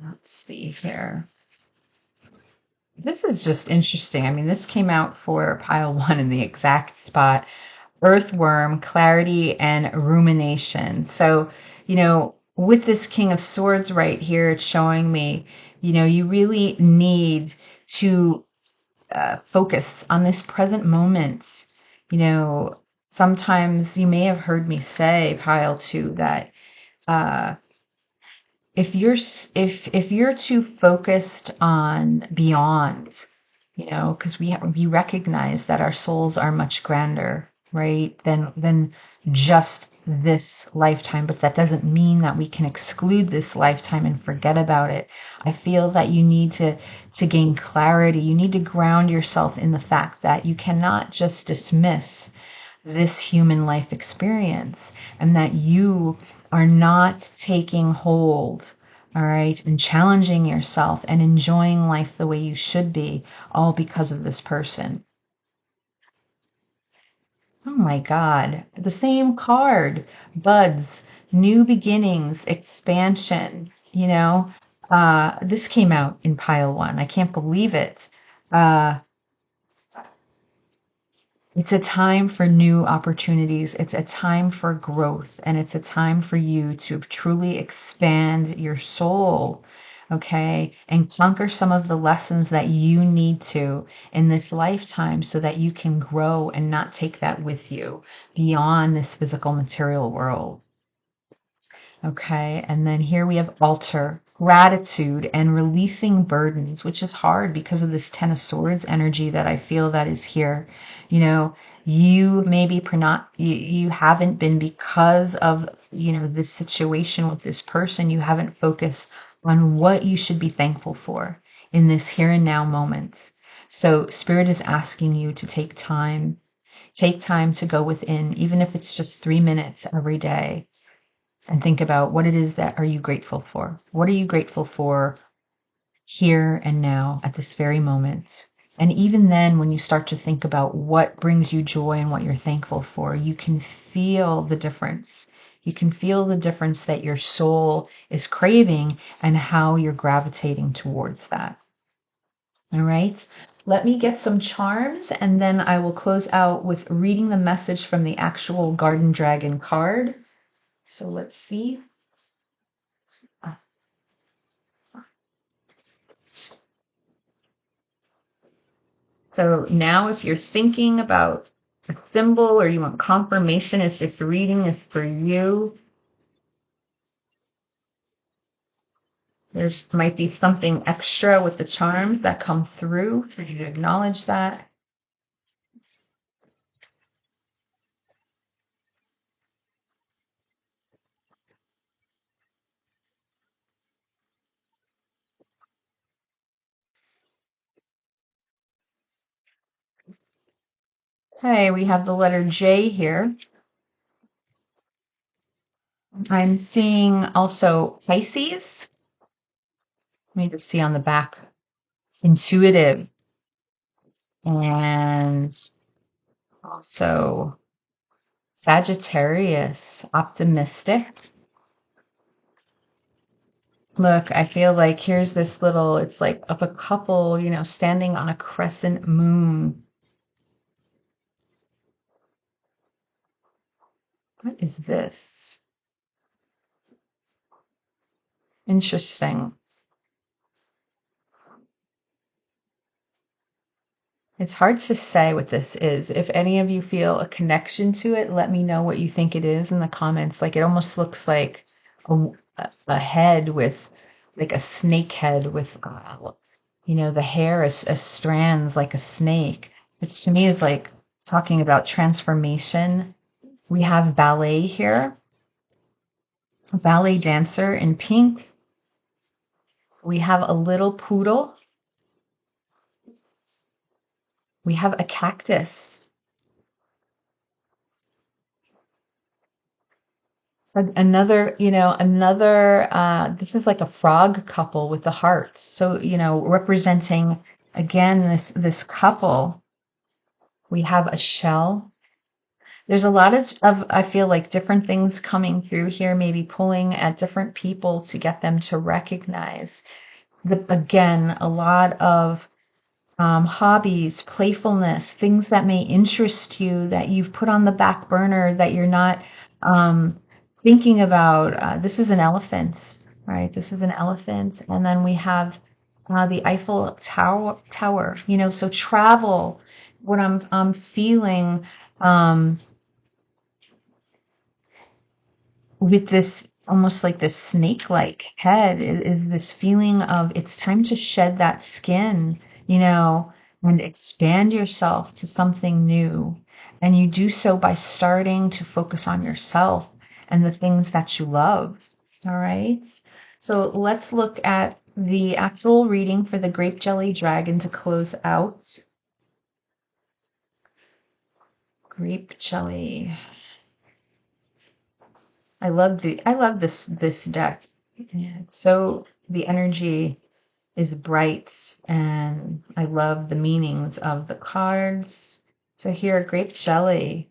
Let's see here. This is just interesting. I mean, this came out for pile 1 in the exact spot. Earthworm, clarity, and rumination. So, with this King of Swords right here, it's showing me, you really need to focus on this present moment. Sometimes you may have heard me say, pile 2, that if you're too focused on beyond, because we recognize that our souls are much grander, right, than just this lifetime, but that doesn't mean that we can exclude this lifetime and forget about it. I feel that you need to gain clarity. You need to ground yourself in the fact that you cannot just dismiss this human life experience, and that you are not taking hold, all right, and challenging yourself and enjoying life the way you should be, all because of this person. Oh my God, the same card, buds, new beginnings, expansion, this came out in pile 1. I can't believe it. It's a time for new opportunities. It's a time for growth, and it's a time for you to truly expand your soul, okay, and conquer some of the lessons that you need to in this lifetime so that you can grow and not take that with you beyond this physical material world. Okay, and then here we have altar, gratitude, and releasing burdens, which is hard because of this Ten of Swords energy that I feel that is here. You maybe you haven't been, because of this situation with this person, you haven't focused on what you should be thankful for in this here and now moment. So Spirit is asking you to take time to go within, even if it's just 3 minutes every day, and think about what it is that are you grateful for. What are you grateful for here and now at this very moment? And even then, when you start to think about what brings you joy and what you're thankful for, you can feel the difference. You can feel the difference that your soul is craving and how you're gravitating towards that. All right. Let me get some charms, and then I will close out with reading the message from the actual Garden Dragon card. So let's see. So now if you're thinking about a symbol or you want confirmation if this reading is for you, there's might be something extra with the charms that come through for you to acknowledge that. Okay, we have the letter J here. I'm seeing also Pisces. Let me just see on the back. Intuitive and also Sagittarius, optimistic. Look, I feel like here's this little, it's like of a couple, standing on a crescent moon. What is this? Interesting. It's hard to say what this is. If any of you feel a connection to it, let me know what you think it is in the comments. Like it almost looks like a, a head with, like a snake head with, the hair as strands like a snake, which to me is like talking about transformation. We have ballet here, a ballet dancer in pink. We have a little poodle. We have a cactus. This is like a frog couple with the hearts. So, representing again this couple. We have a shell. There's a lot of I feel like different things coming through here, maybe pulling at different people to get them to recognize again, a lot of hobbies, playfulness, things that may interest you that you've put on the back burner that you're not thinking about. This is an elephant, right? This is an elephant. And then we have the Eiffel Tower, so travel, what I'm feeling with this almost like this snake-like head is this feeling of it's time to shed that skin, and expand yourself to something new. And you do so by starting to focus on yourself and the things that you love. All right. So let's look at the actual reading for the grape jelly dragon to close out. Grape jelly. I love this deck. Yeah, so the energy is bright and I love the meanings of the cards. So here, grape jelly.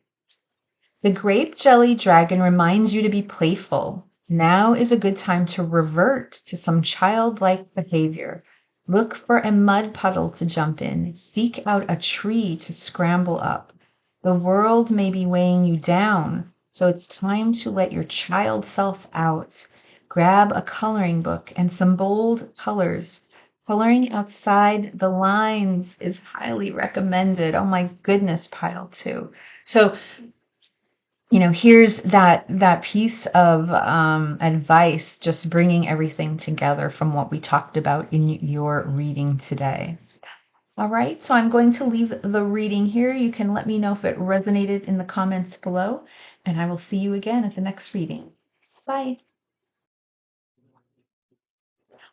The grape jelly dragon reminds you to be playful. Now is a good time to revert to some childlike behavior. Look for a mud puddle to jump in. Seek out a tree to scramble up. The world may be weighing you down, so it's time to let your child self out. Grab a coloring book and some bold colors. Coloring outside the lines is highly recommended. Oh my goodness, pile two. So here's that piece of advice, just bringing everything together from what we talked about in your reading today. All right, so I'm going to leave the reading here. You can let me know if it resonated in the comments below, and I will see you again at the next reading. Bye.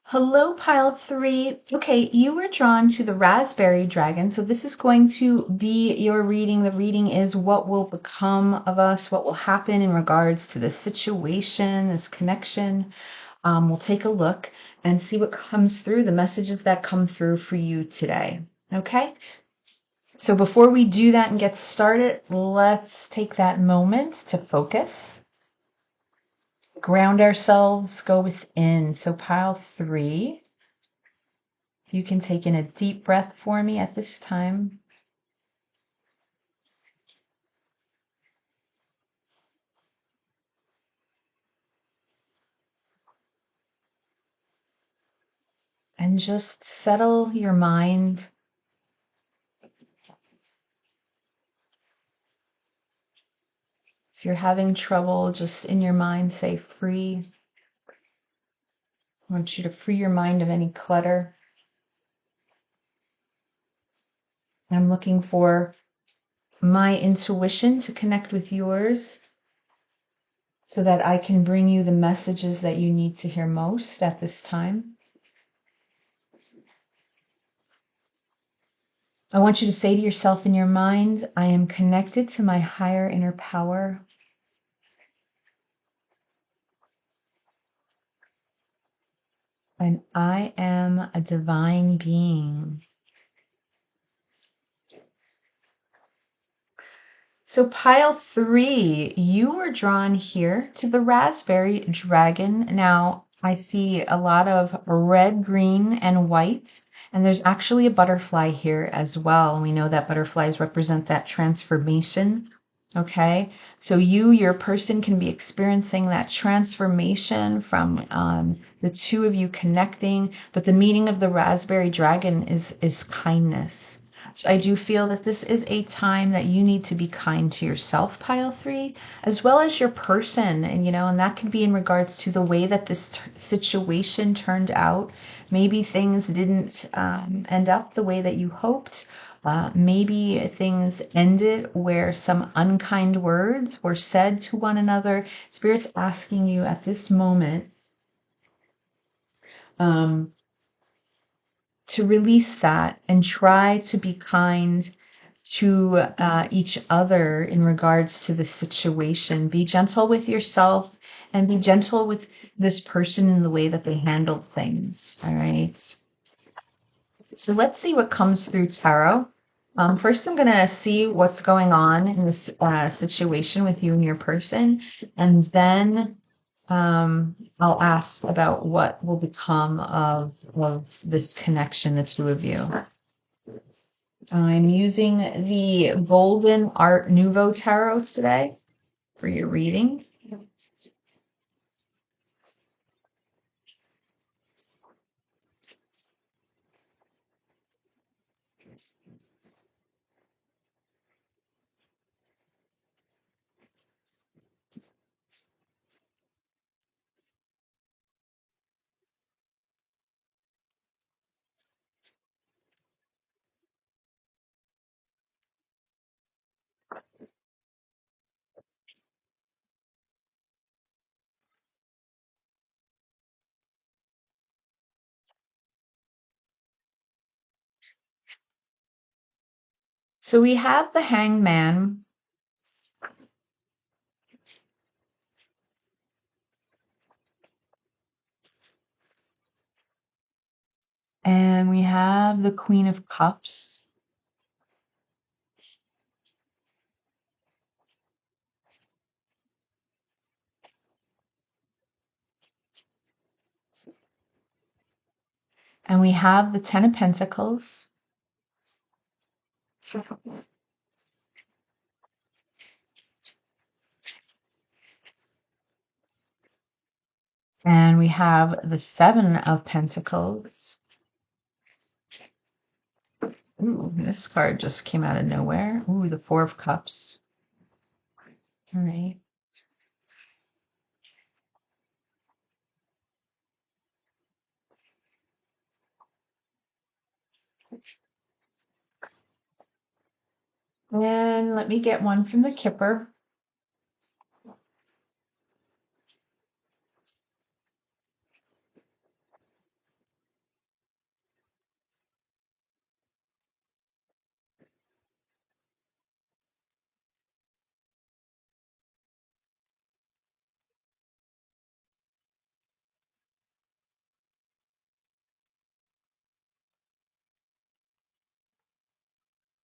Hello, pile three. Okay, you were drawn to the raspberry dragon. So this is going to be your reading. The reading is what will become of us, what will happen in regards to this situation, this connection. We'll take a look and see what comes through, the messages that come through for you today. Okay? So before we do that and get started, let's take that moment to focus. Ground ourselves, go within. So pile three. You can take in a deep breath for me at this time. And just settle your mind If you're having trouble, just in your mind say free. I want you to free your mind of any clutter. I'm looking for my intuition to connect with yours so that I can bring you the messages that you need to hear most at this time. I want you to say to yourself in your mind, I am connected to my higher inner power. And I am a divine being. So pile 3, you were drawn here to the raspberry dragon. Now I see a lot of red, green, and white, and there's actually a butterfly here as well. We know that butterflies represent that transformation. Okay, so your person can be experiencing that transformation from the two of you connecting, but the meaning of the raspberry dragon is kindness. So I do feel that this is a time that you need to be kind to yourself, pile 3, as well as your person. And that could be in regards to the way that this situation turned out. Maybe things didn't end up the way that you hoped. Maybe things ended where some unkind words were said to one another. Spirit's asking you at this moment to release that and try to be kind to each other in regards to the situation. Be gentle with yourself and be gentle with this person in the way that they handled things. All right. So let's see what comes through tarot. First, I'm going to see what's going on in this situation with you and your person, and then I'll ask about what will become of this connection, the two of you. I'm using the Golden Art Nouveau Tarot today for your reading. So we have the Hangman. And we have the Queen of Cups. And we have the Ten of Pentacles. And we have the Seven of Pentacles. Ooh, this card just came out of nowhere. Ooh, the Four of Cups. All right. And let me get one from the Kipper.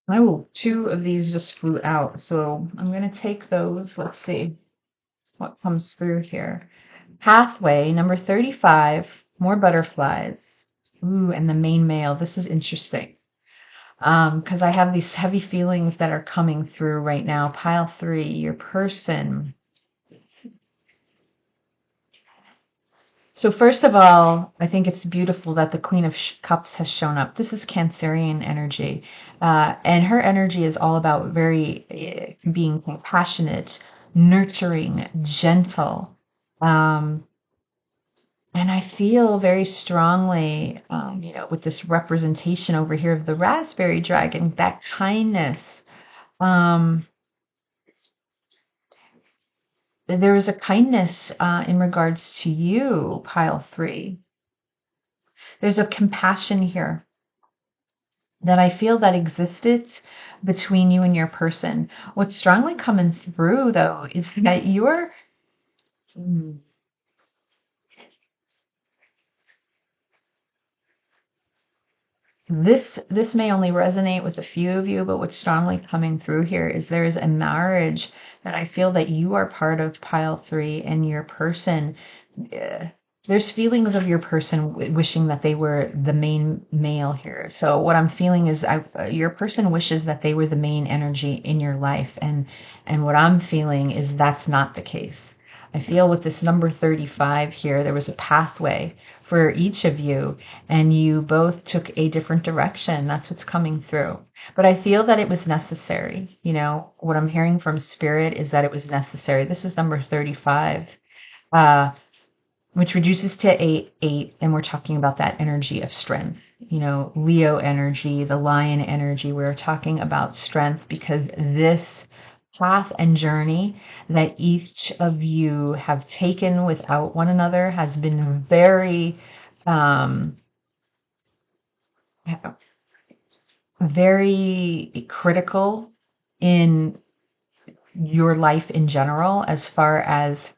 Oh, two of these just flew out. So I'm going to take those. Let's see what comes through here. Pathway, number 35, more butterflies. Ooh, and the main male. This is interesting. Because I have these heavy feelings that are coming through right now. Pile 3, your person. So first of all, I think it's beautiful that the Queen of Cups has shown up. This is Cancerian energy. And her energy is all about being compassionate, nurturing, gentle. And I feel very strongly, with this representation over here of the raspberry dragon, that kindness. Um, there is a kindness in regards to you, pile three. There's a compassion here that I feel that existed between you and your person. What's strongly coming through, though, is that you're. This may only resonate with a few of you, but what's strongly coming through here is there is a marriage that I feel that you are part of, pile three, and your person. There's feelings of your person wishing that they were the main male here. So what I'm feeling is your person wishes that they were the main energy in your life, and what I'm feeling is that's not the case. I feel with this number 35 here, there was a pathway for each of you, and you both took a different direction. That's what's coming through. But I feel that it was necessary. What I'm hearing from spirit is that it was necessary. This is number 35, which reduces to 8, and we're talking about that energy of strength. Leo energy, the lion energy. We're talking about strength because this path and journey that each of you have taken without one another has been very, very critical in your life in general, as far as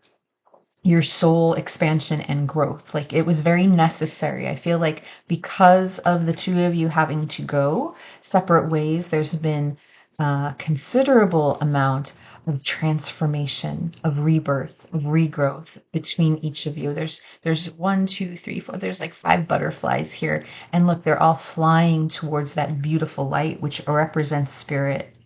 your soul expansion and growth. Like, it was very necessary. I feel like because of the two of you having to go separate ways, there's been a considerable amount of transformation, of rebirth, of regrowth between each of you. There's 1, 2, 3, 4. There's like 5 butterflies here, and look, they're all flying towards that beautiful light, which represents spirit,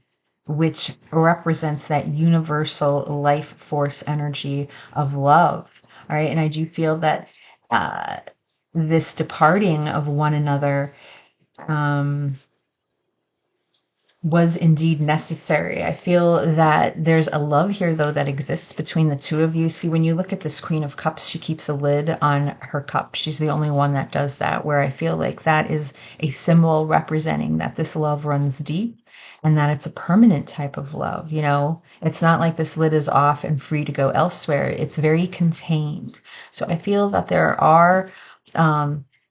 which represents that universal life force energy of love. All right. And I do feel that this departing of one another was indeed necessary. I feel that there's a love here, though, that exists between the two of you. See, when you look at this Queen of Cups, she keeps a lid on her cup. She's the only one that does that, where I feel like that is a symbol representing that this love runs deep and that it's a permanent type of love. It's not like this lid is off and free to go elsewhere. It's very contained. So I feel that there are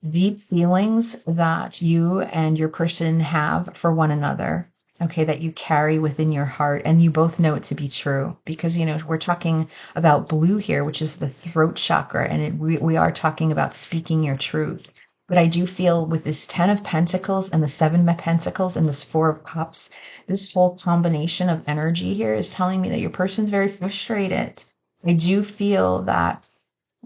deep feelings that you and your person have for one another. Okay, that you carry within your heart, and you both know it to be true, because we're talking about blue here, which is the throat chakra, and we are talking about speaking your truth. But I do feel with this 10 of Pentacles and the 7 of Pentacles and this 4 of Cups, this whole combination of energy here is telling me that your person's very frustrated. I do feel that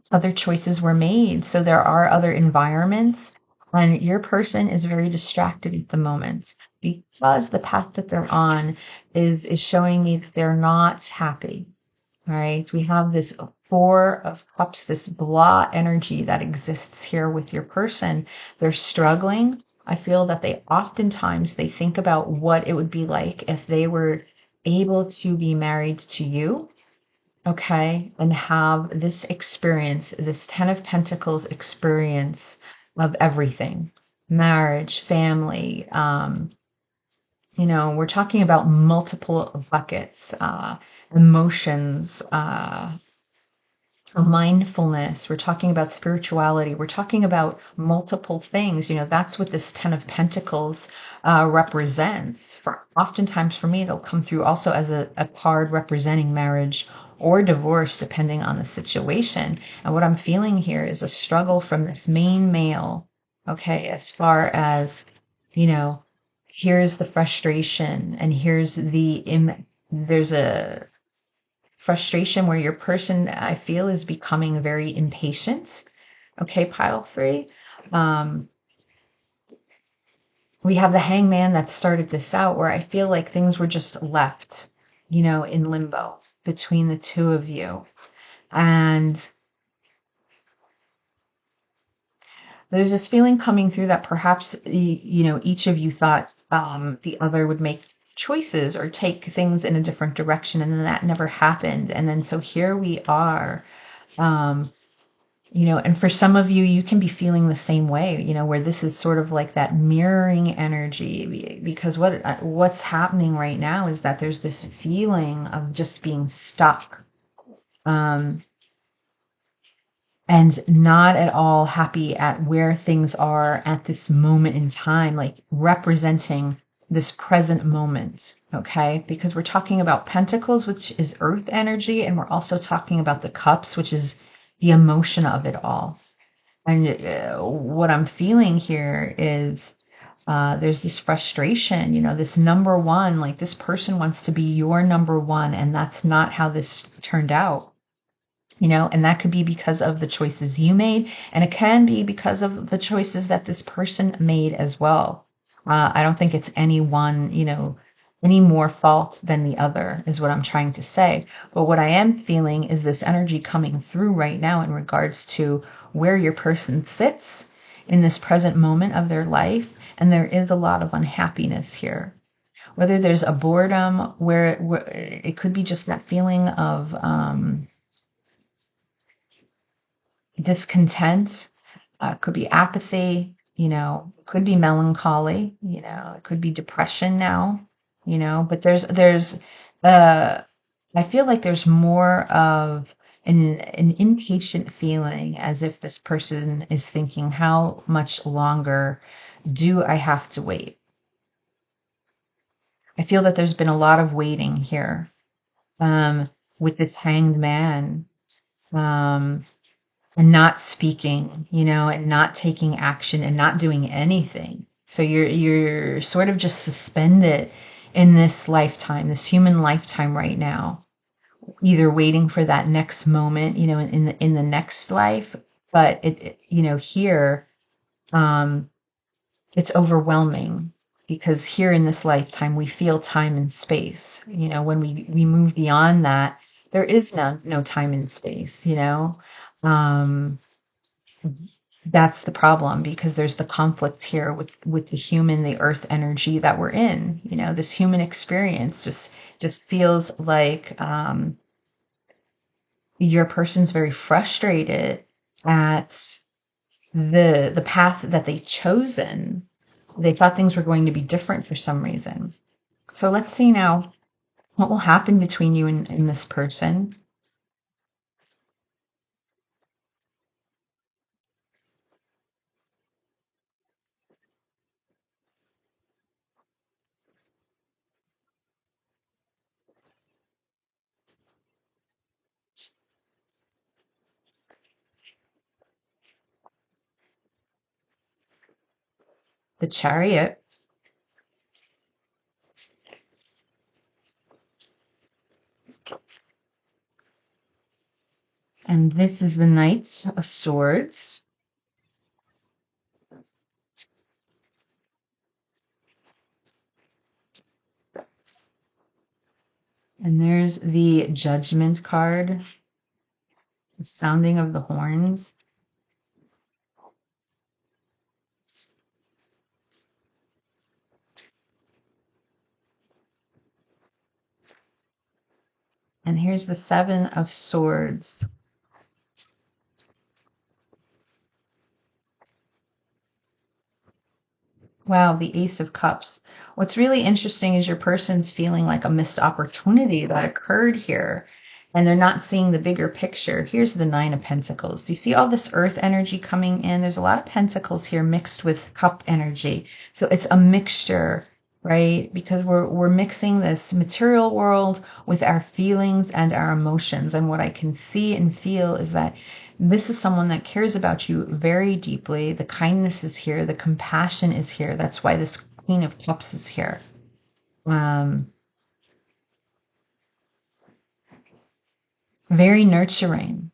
other choices were made, so there are other environments, and your person is very distracted at the moment because the path that they're on is showing me that they're not happy. All right, we have this 4 of Cups, this blah energy that exists here with your person. They're struggling. I feel that they think about what it would be like if they were able to be married to you, okay, and have this experience, this 10 of Pentacles experience of everything, marriage, family. We're talking about multiple buckets, emotions, mindfulness. We're talking about spirituality. We're talking about multiple things. That's what this 10 of Pentacles represents. Oftentimes for me, it'll come through also as a card representing marriage or divorce, depending on the situation. And what I'm feeling here is a struggle from this main male, okay, as far as, here's the frustration, and there's a frustration where your person, I feel, is becoming very impatient. Okay, pile 3. We have the Hangman that started this out, where I feel like things were just left, in limbo between the two of you. And there's this feeling coming through that perhaps, each of you thought the other would make choices or take things in a different direction, and then that never happened. And then so here we are. And for some of you, you can be feeling the same way, where this is sort of like that mirroring energy, because what's happening right now is that there's this feeling of just being stuck, and not at all happy at where things are at this moment in time, like representing this present moment, okay? Because we're talking about Pentacles, which is earth energy, and we're also talking about the Cups, which is the emotion of it all. And what I'm feeling here is there's this frustration, this number one, like this person wants to be your number one, and that's not how this turned out. And that could be because of the choices you made, and it can be because of the choices that this person made as well. I don't think it's any one, any more fault than the other is what I'm trying to say. But what I am feeling is this energy coming through right now in regards to where your person sits in this present moment of their life. And there is a lot of unhappiness here. Whether there's a boredom where it could be just that feeling of discontent, could be apathy, could be melancholy, it could be depression now, but I feel like there's more of an impatient feeling, as if this person is thinking, how much longer do I have to wait? I feel that there's been a lot of waiting here, with this hanged man, and not speaking, and not taking action and not doing anything. So you're sort of just suspended in this lifetime, this human lifetime right now, either waiting for that next moment, in the next life. But here, it's overwhelming, because here in this lifetime we feel time and space. When we move beyond that, there is no time and space. That's the problem, because there's the conflict here with the human, the earth energy that we're in. This human experience just feels like your person's very frustrated at the path that they've chosen. They thought things were going to be different for some reason. So let's see now what will happen between you and this person. The Chariot. And this is the Knight of Swords. And there's the Judgment card, the sounding of the horns. And here's the Seven of Swords. Wow, the Ace of Cups. What's really interesting is your person's feeling like a missed opportunity that occurred here, and they're not seeing the bigger picture. Here's the Nine of Pentacles. Do you see all this earth energy coming in? There's a lot of pentacles here mixed with cup energy. So it's a mixture, right? Because we're mixing this material world with our feelings and our emotions. And what I can see and feel is that this is someone that cares about you very deeply. The kindness is here. The compassion is here. That's why this Queen of Cups is here. Very nurturing.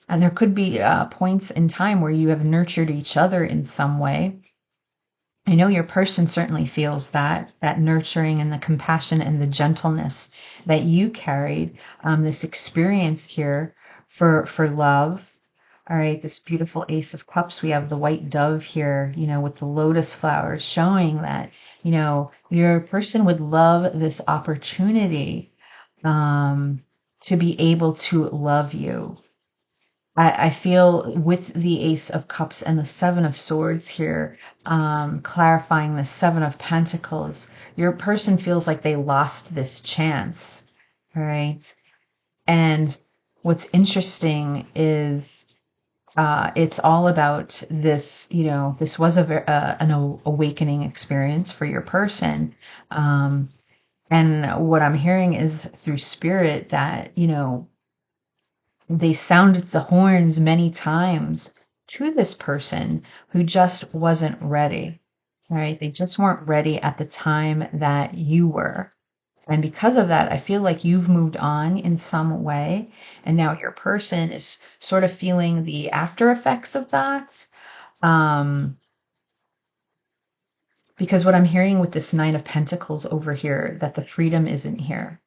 And there could be points in time where you have nurtured each other in some way. I know your person certainly feels that nurturing and the compassion and the gentleness that you carried, this experience here for love, All right, this beautiful Ace of Cups. We have the white dove here, with the lotus flowers, showing that, your person would love this opportunity to be able to love you. I feel with the Ace of Cups and the Seven of Swords here, clarifying the Seven of Pentacles, your person feels like they lost this chance. All right. And what's interesting is it's all about this, this was an awakening experience for your person. And what I'm hearing is through spirit that, they sounded the horns many times to this person who just wasn't ready, right? They just weren't ready at the time that you were. And because of that, I feel like you've moved on in some way. And now your person is sort of feeling the after effects of that. Because what I'm hearing with this Nine of Pentacles over here, that the freedom isn't here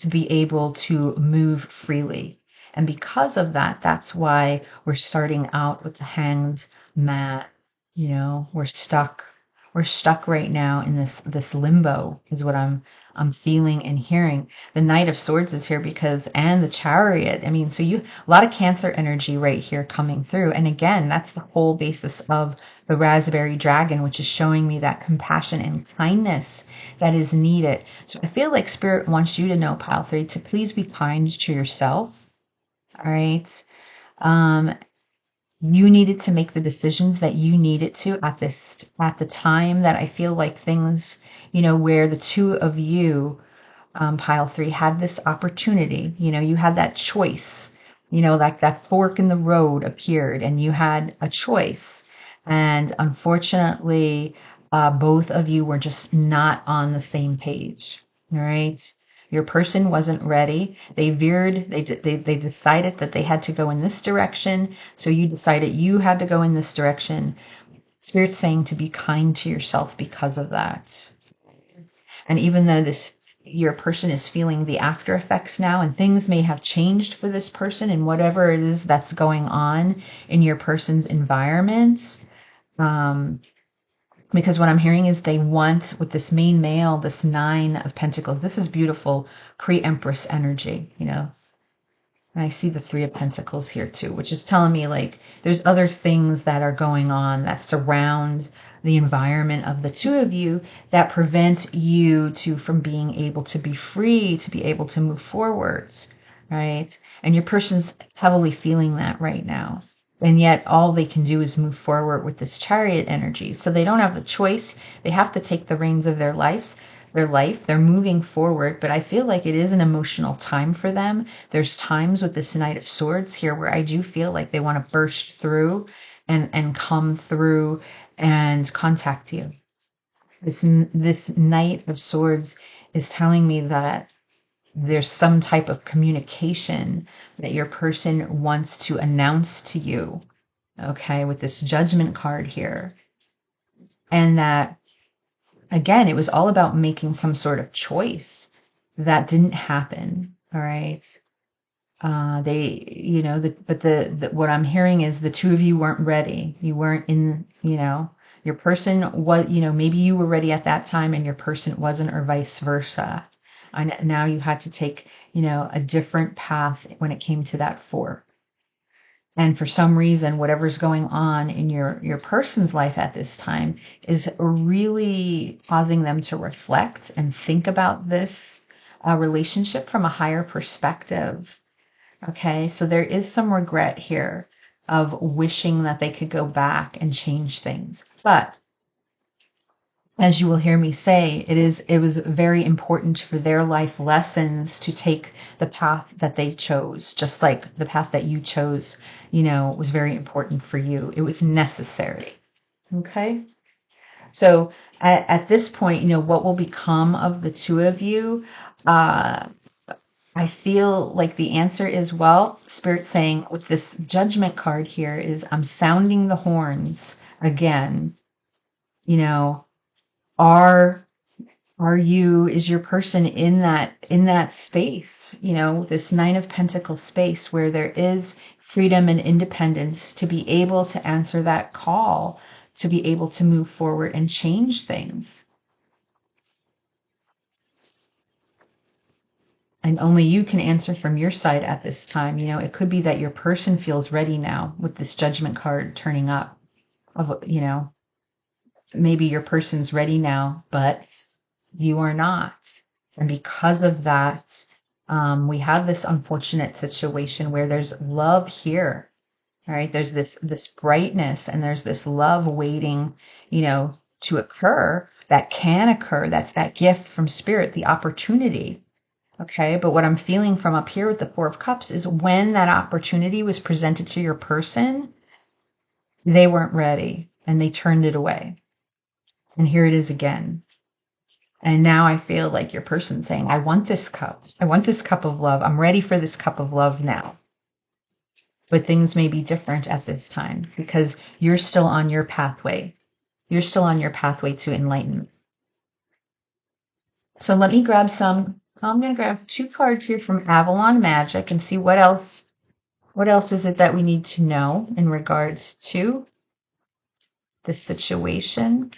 to be able to move freely. And because of that, that's why we're starting out with the Hanged Man. We're stuck. We're stuck right now in this limbo is what I'm feeling and hearing. The Knight of Swords is here and the Chariot. I mean, so a lot of Cancer energy right here coming through. And again, that's the whole basis of the Raspberry Dragon, which is showing me that compassion and kindness that is needed. So I feel like Spirit wants you to know, Pile 3, to please be kind to yourself. All right. You needed to make the decisions that you needed to at the time that I feel like things, where the two of you, Pile 3, had this opportunity. You had that choice, like that fork in the road appeared and you had a choice. And unfortunately, both of you were just not on the same page. All right. Your person wasn't ready. They veered. They decided that they had to go in this direction. So you decided you had to go in this direction. Spirit's saying to be kind to yourself because of that. And even though your person is feeling the after effects now, and things may have changed for this person and whatever it is that's going on in your person's environment, because what I'm hearing is they want, with this main male, this Nine of Pentacles, this is beautiful pre-Empress energy, And I see the Three of Pentacles here too, which is telling me like there's other things that are going on that surround the environment of the two of you that prevent you from being able to be free, to be able to move forwards, right? And your person's heavily feeling that right now. And yet all they can do is move forward with this Chariot energy. So they don't have a choice. They have to take the reins of their life. They're moving forward, but I feel like it is an emotional time for them. There's times with this Knight of Swords here where I do feel like they want to burst through and come through and contact you. This Knight of Swords is telling me that there's some type of communication that your person wants to announce to you, okay, with this Judgment card here. And that, again, it was all about making some sort of choice that didn't happen, all right? What I'm hearing is the two of you weren't ready. You weren't in, your person was, maybe you were ready at that time and your person wasn't, or vice versa. And now you had to take, a different path when it came to that fork. And for some reason, whatever's going on in your person's life at this time is really causing them to reflect and think about this relationship from a higher perspective. Okay, so there is some regret here of wishing that they could go back and change things. But as you will hear me say, it was very important for their life lessons to take the path that they chose, just like the path that you chose, was very important for you. It was necessary. Okay? So at this point, what will become of the two of you? I feel like the answer is, well, Spirit's saying with this Judgment card here is I'm sounding the horns again, are Is your person in that space, this Nine of Pentacles space where there is freedom and independence to be able to answer that call, to be able to move forward and change things. And only you can answer from your side at this time. It could be that your person feels ready now with this Judgment card turning up. Maybe your person's ready now, but you are not. And because of that, we have this unfortunate situation where there's love here. All right. There's this brightness and there's this love waiting, to occur, that can occur. That's that gift from spirit, the opportunity. Okay. But what I'm feeling from up here with the Four of Cups is when that opportunity was presented to your person, they weren't ready and they turned it away. And here it is again. And now I feel like your person saying, I want this cup. I want this cup of love. I'm ready for this cup of love now. But things may be different at this time because you're still on your pathway. You're still on your pathway to enlightenment. So let me grab I'm going to grab 2 cards here from Avalon Magic and see what else is it that we need to know in regards to the situation.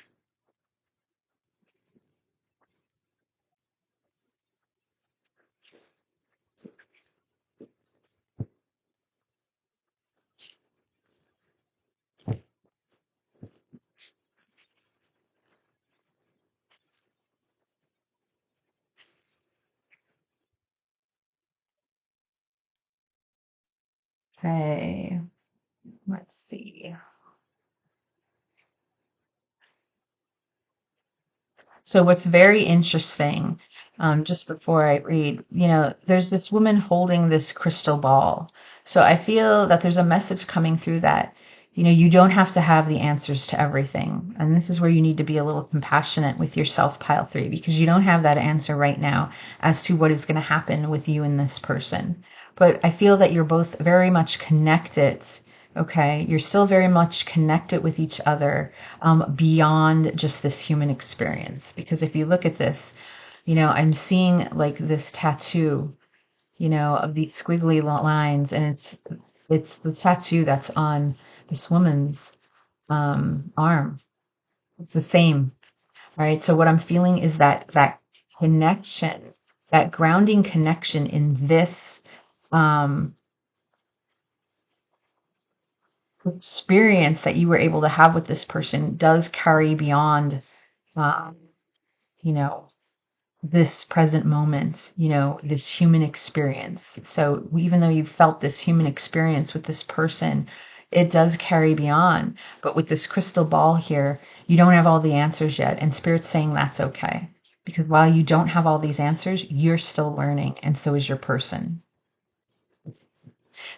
Okay, let's see. So what's very interesting, just before I read, there's this woman holding this crystal ball. So I feel that there's a message coming through that, you don't have to have the answers to everything. And this is where you need to be a little compassionate with yourself, pile 3, because you don't have that answer right now as to what is going to happen with you and this person. But I feel that you're both very much connected. Okay, you're still very much connected with each other beyond just this human experience. Because if you look at this, I'm seeing like this tattoo, of these squiggly lines, and it's the tattoo that's on this woman's arm. It's the same. All right. So what I'm feeling is that connection, that grounding connection in this experience that you were able to have with this person does carry beyond, um, you know, this present moment, this human experience. So even though you felt this human experience with this person, it does carry beyond. But with this crystal ball here, you don't have all the answers yet. And Spirit's saying that's okay. Because while you don't have all these answers, you're still learning. And so is your person.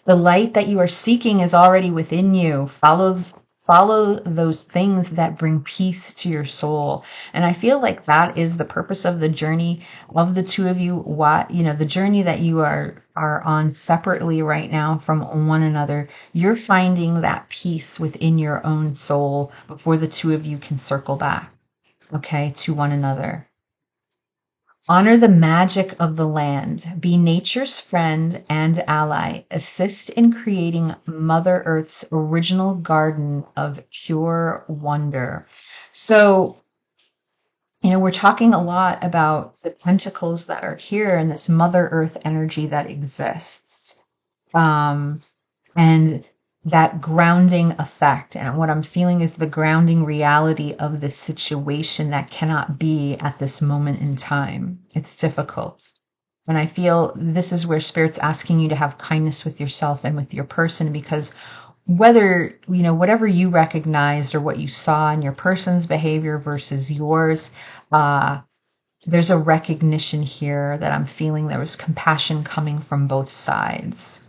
The light that you are seeking is already within you. Follow those things that bring peace to your soul. And I feel like that is the purpose of the journey of the two of you. The journey that you are on separately right now from one another. You're finding that peace within your own soul before the two of you can circle back, okay, to one another. Honor the magic of the land. Be nature's friend and ally. Assist in creating Mother Earth's original garden of pure wonder. So, we're talking a lot about the pentacles that are here and this Mother Earth energy that exists. And that grounding effect. And what I'm feeling is the grounding reality of this situation that cannot be at this moment in time. It's difficult. And I feel this is where Spirit's asking you to have kindness with yourself and with your person, because whatever you recognized or what you saw in your person's behavior versus yours, there's a recognition here that I'm feeling there was compassion coming from both sides.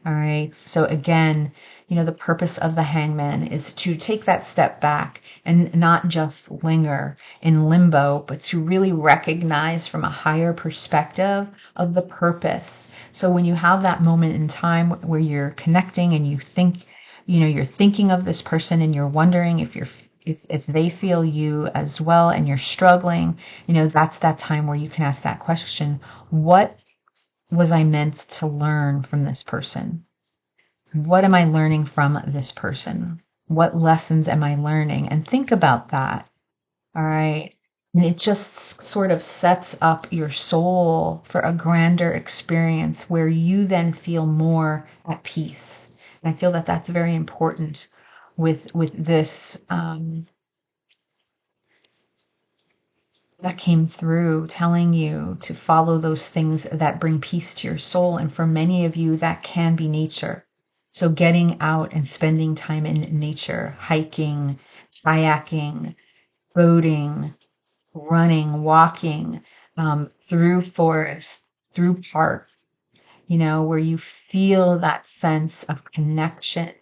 All right. So again, the purpose of the Hangman is to take that step back and not just linger in limbo, but to really recognize from a higher perspective of the purpose. So when you have that moment in time where you're connecting and you think, you're thinking of this person and you're wondering if if they feel you as well and you're struggling, that's that time where you can ask that question: what was I meant to learn from this person? What am I learning from this person? What lessons am I learning? And think about that. All right. And it just sort of sets up your soul for a grander experience where you then feel more at peace. And I feel that that's very important with this that came through, telling you to follow those things that bring peace to your soul. And for many of you, that can be nature. So getting out and spending time in nature, hiking, kayaking, boating, running, walking, through forests, through parks, where you feel that sense of connection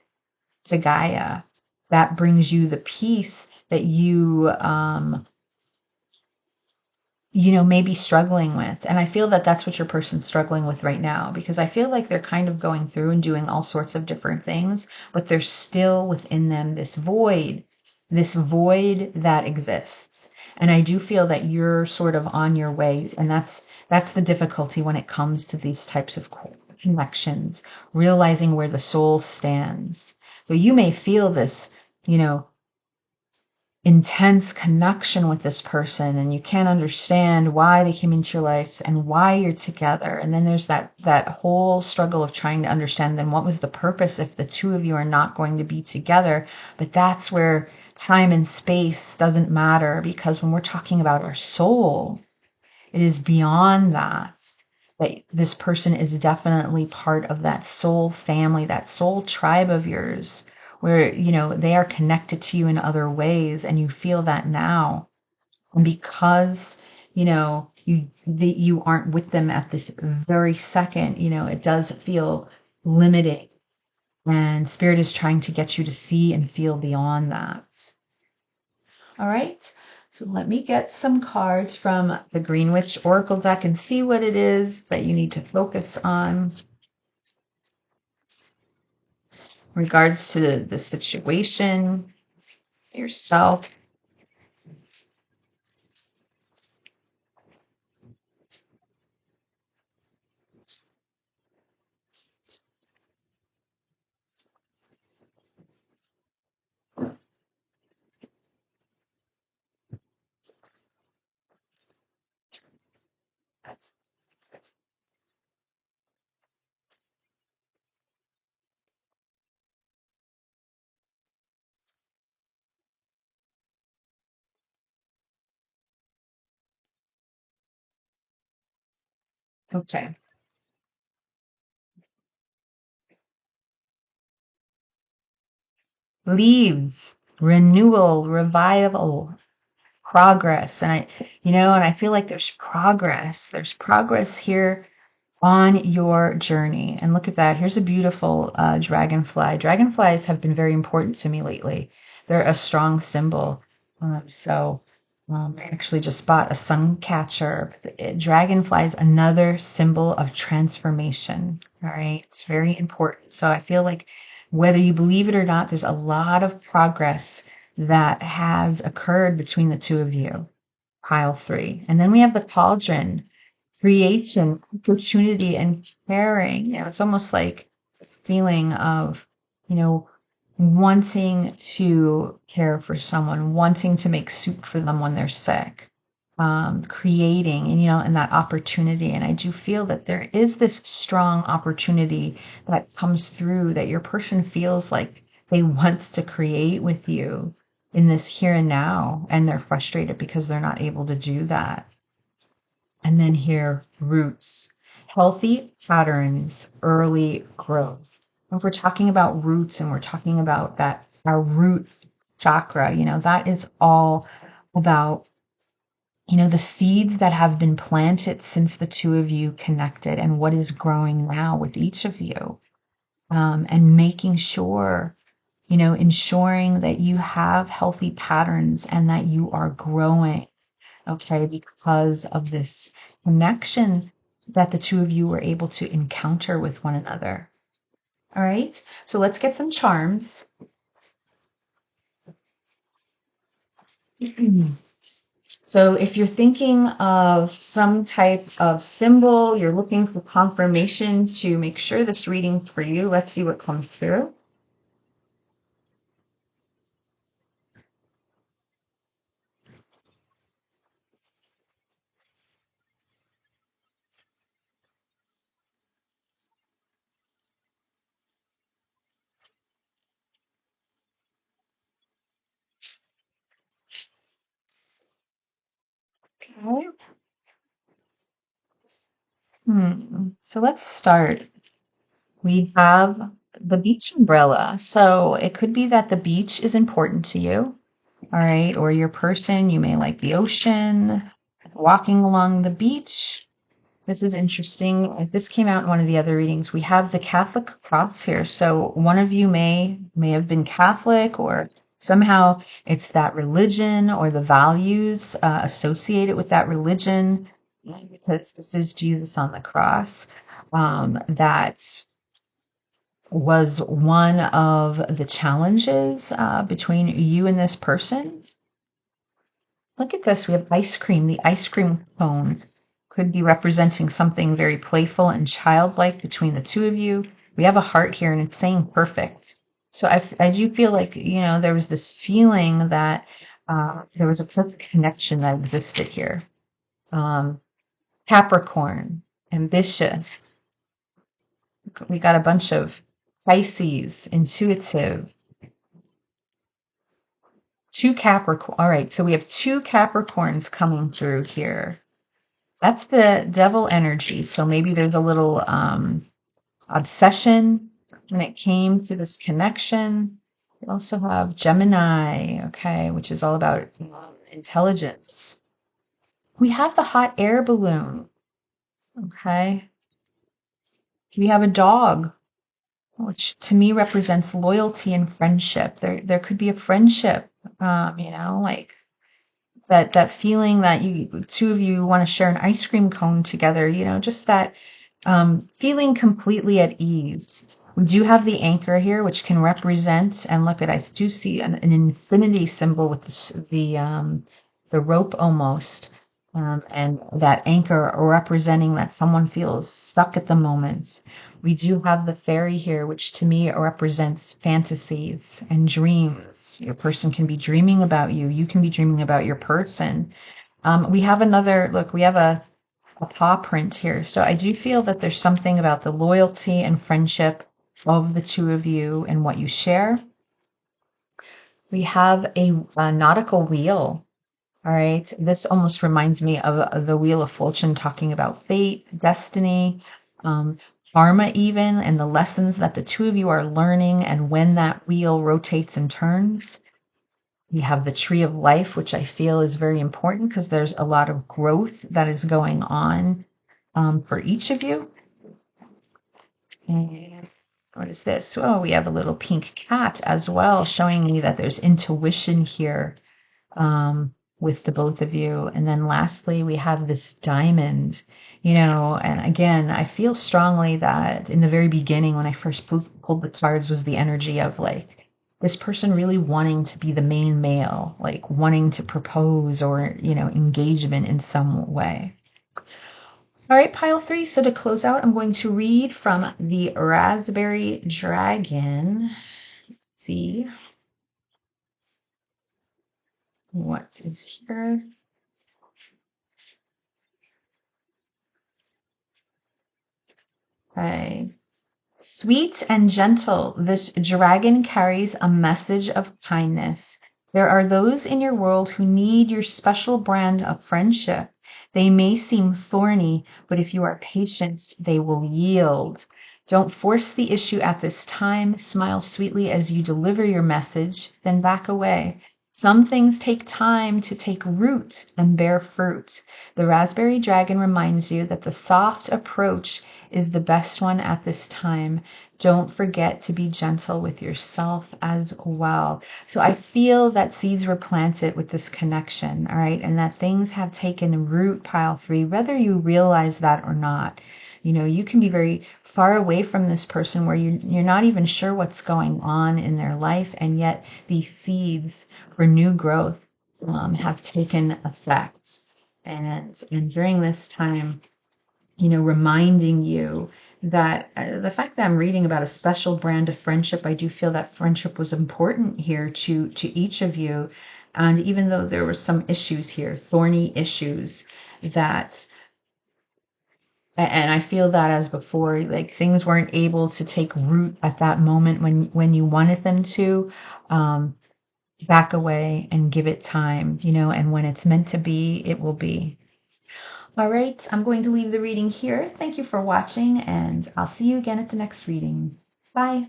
to Gaia. That brings you the peace that you may be struggling with. And I feel that that's what your person's struggling with right now, because I feel like they're kind of going through and doing all sorts of different things, but there's still within them this void that exists. And I do feel that you're sort of on your ways, and that's the difficulty when it comes to these types of connections, realizing where the soul stands. So you may feel this, intense connection with this person, and you can't understand why they came into your life and why you're together. And then there's that whole struggle of trying to understand, then what was the purpose if the two of you are not going to be together? But that's where time and space doesn't matter, because when we're talking about our soul, it is beyond that this person is definitely part of that soul family, that soul tribe of yours, where they are connected to you in other ways, and you feel that now. And because you aren't with them at this very second, it does feel limiting, and spirit is trying to get you to see and feel beyond that. All right, so let me get some cards from the Green Witch Oracle deck and see what it is that you need to focus on in regards to the situation, yourself. Okay. Leaves, renewal, revival, progress. And I feel like there's progress. There's progress here on your journey. And look at that. Here's a beautiful dragonfly. Dragonflies have been very important to me lately. They're a strong symbol. I actually just bought a sun catcher. Dragonfly is another symbol of transformation. All right. It's very important. So I feel like whether you believe it or not, there's a lot of progress that has occurred between the two of you. Pile 3. And then we have the cauldron, creation, opportunity, and caring. It's almost like a feeling of, you know, wanting to care for someone, wanting to make soup for them when they're sick, creating, and that opportunity. And I do feel that there is this strong opportunity that comes through, that your person feels like they want to create with you in this here and now, and they're frustrated because they're not able to do that. And then here, roots, healthy patterns, early growth. If we're talking about roots and we're talking about that, our root chakra, that is all about, the seeds that have been planted since the two of you connected, and what is growing now with each of you. And making sure, ensuring that you have healthy patterns and that you are growing, okay, because of this connection that the two of you were able to encounter with one another. All right, so let's get some charms. So if you're thinking of some type of symbol, you're looking for confirmation to make sure this reading's for you. Let's see what comes through. Okay. So let's start. We have the beach umbrella. So it could be that the beach is important to you, all right? Or your person, you may like the ocean, walking along the beach. This is interesting. This came out in one of the other readings. We have the Catholic cross here. So one of you may have been Catholic, or somehow it's that religion or the values associated with that religion, because this is Jesus on the cross. That was one of the challenges between you and this person. Look at this. We have ice cream. The ice cream cone could be representing something very playful and childlike between the two of you. We have a heart here, and it's saying perfect. So I do feel like, there was this feeling that there was a perfect connection that existed here. Capricorn, ambitious. We got a bunch of Pisces, intuitive. Two Capricorn. All right, so we have two Capricorns coming through here. That's the devil energy. So maybe there's a little obsession when it came to this connection. We also have Gemini, okay, which is all about intelligence. We have the hot air balloon, okay. We have a dog, which to me represents loyalty and friendship. There could be a friendship, like that feeling that you two of you want to share an ice cream cone together, just that feeling completely at ease. We do have the anchor here, which can represent, and look at, I do see an infinity symbol with the rope almost, and that anchor representing that someone feels stuck at the moment. We do have the fairy here, which to me represents fantasies and dreams. Your person can be dreaming about you. You can be dreaming about your person. We have another, look, we have a paw print here. So I do feel that there's something about the loyalty and friendship of the two of you and what you share. We have a nautical wheel. All right. This almost reminds me of the Wheel of Fortune, talking about fate, destiny, karma even, and the lessons that the two of you are learning and when that wheel rotates and turns. We have the tree of life, which I feel is very important because there's a lot of growth that is going on for each of you. And what is this? Oh, we have a little pink cat as well, showing me that there's intuition here with the both of you. And then lastly, we have this diamond, and again, I feel strongly that in the very beginning, when I first pulled the cards, was the energy of like this person really wanting to be the main male, like wanting to propose or, engagement in some way. All right, pile 3. So to close out, I'm going to read from the Raspberry Dragon. Let's see what is here. Okay. Sweet and gentle, this dragon carries a message of kindness. There are those in your world who need your special brand of friendship. They may seem thorny, but if you are patient, they will yield. Don't force the issue at this time. Smile sweetly as you deliver your message, then back away. Some things take time to take root and bear fruit. The Raspberry Dragon reminds you that the soft approach is the best one at this time. Don't forget to be gentle with yourself as well. So I feel that seeds were planted with this connection, all right, and that things have taken root, pile 3, whether you realize that or not. You can be very far away from this person where you're not even sure what's going on in their life, and yet these seeds for new growth have taken effect. And during this time, reminding you that the fact that I'm reading about a special brand of friendship, I do feel that friendship was important here to each of you. And even though there were some issues here, thorny issues, that, and I feel that as before, like things weren't able to take root at that moment when you wanted them to, back away and give it time, and when it's meant to be, it will be. All right, I'm going to leave the reading here. Thank you for watching, and I'll see you again at the next reading. Bye.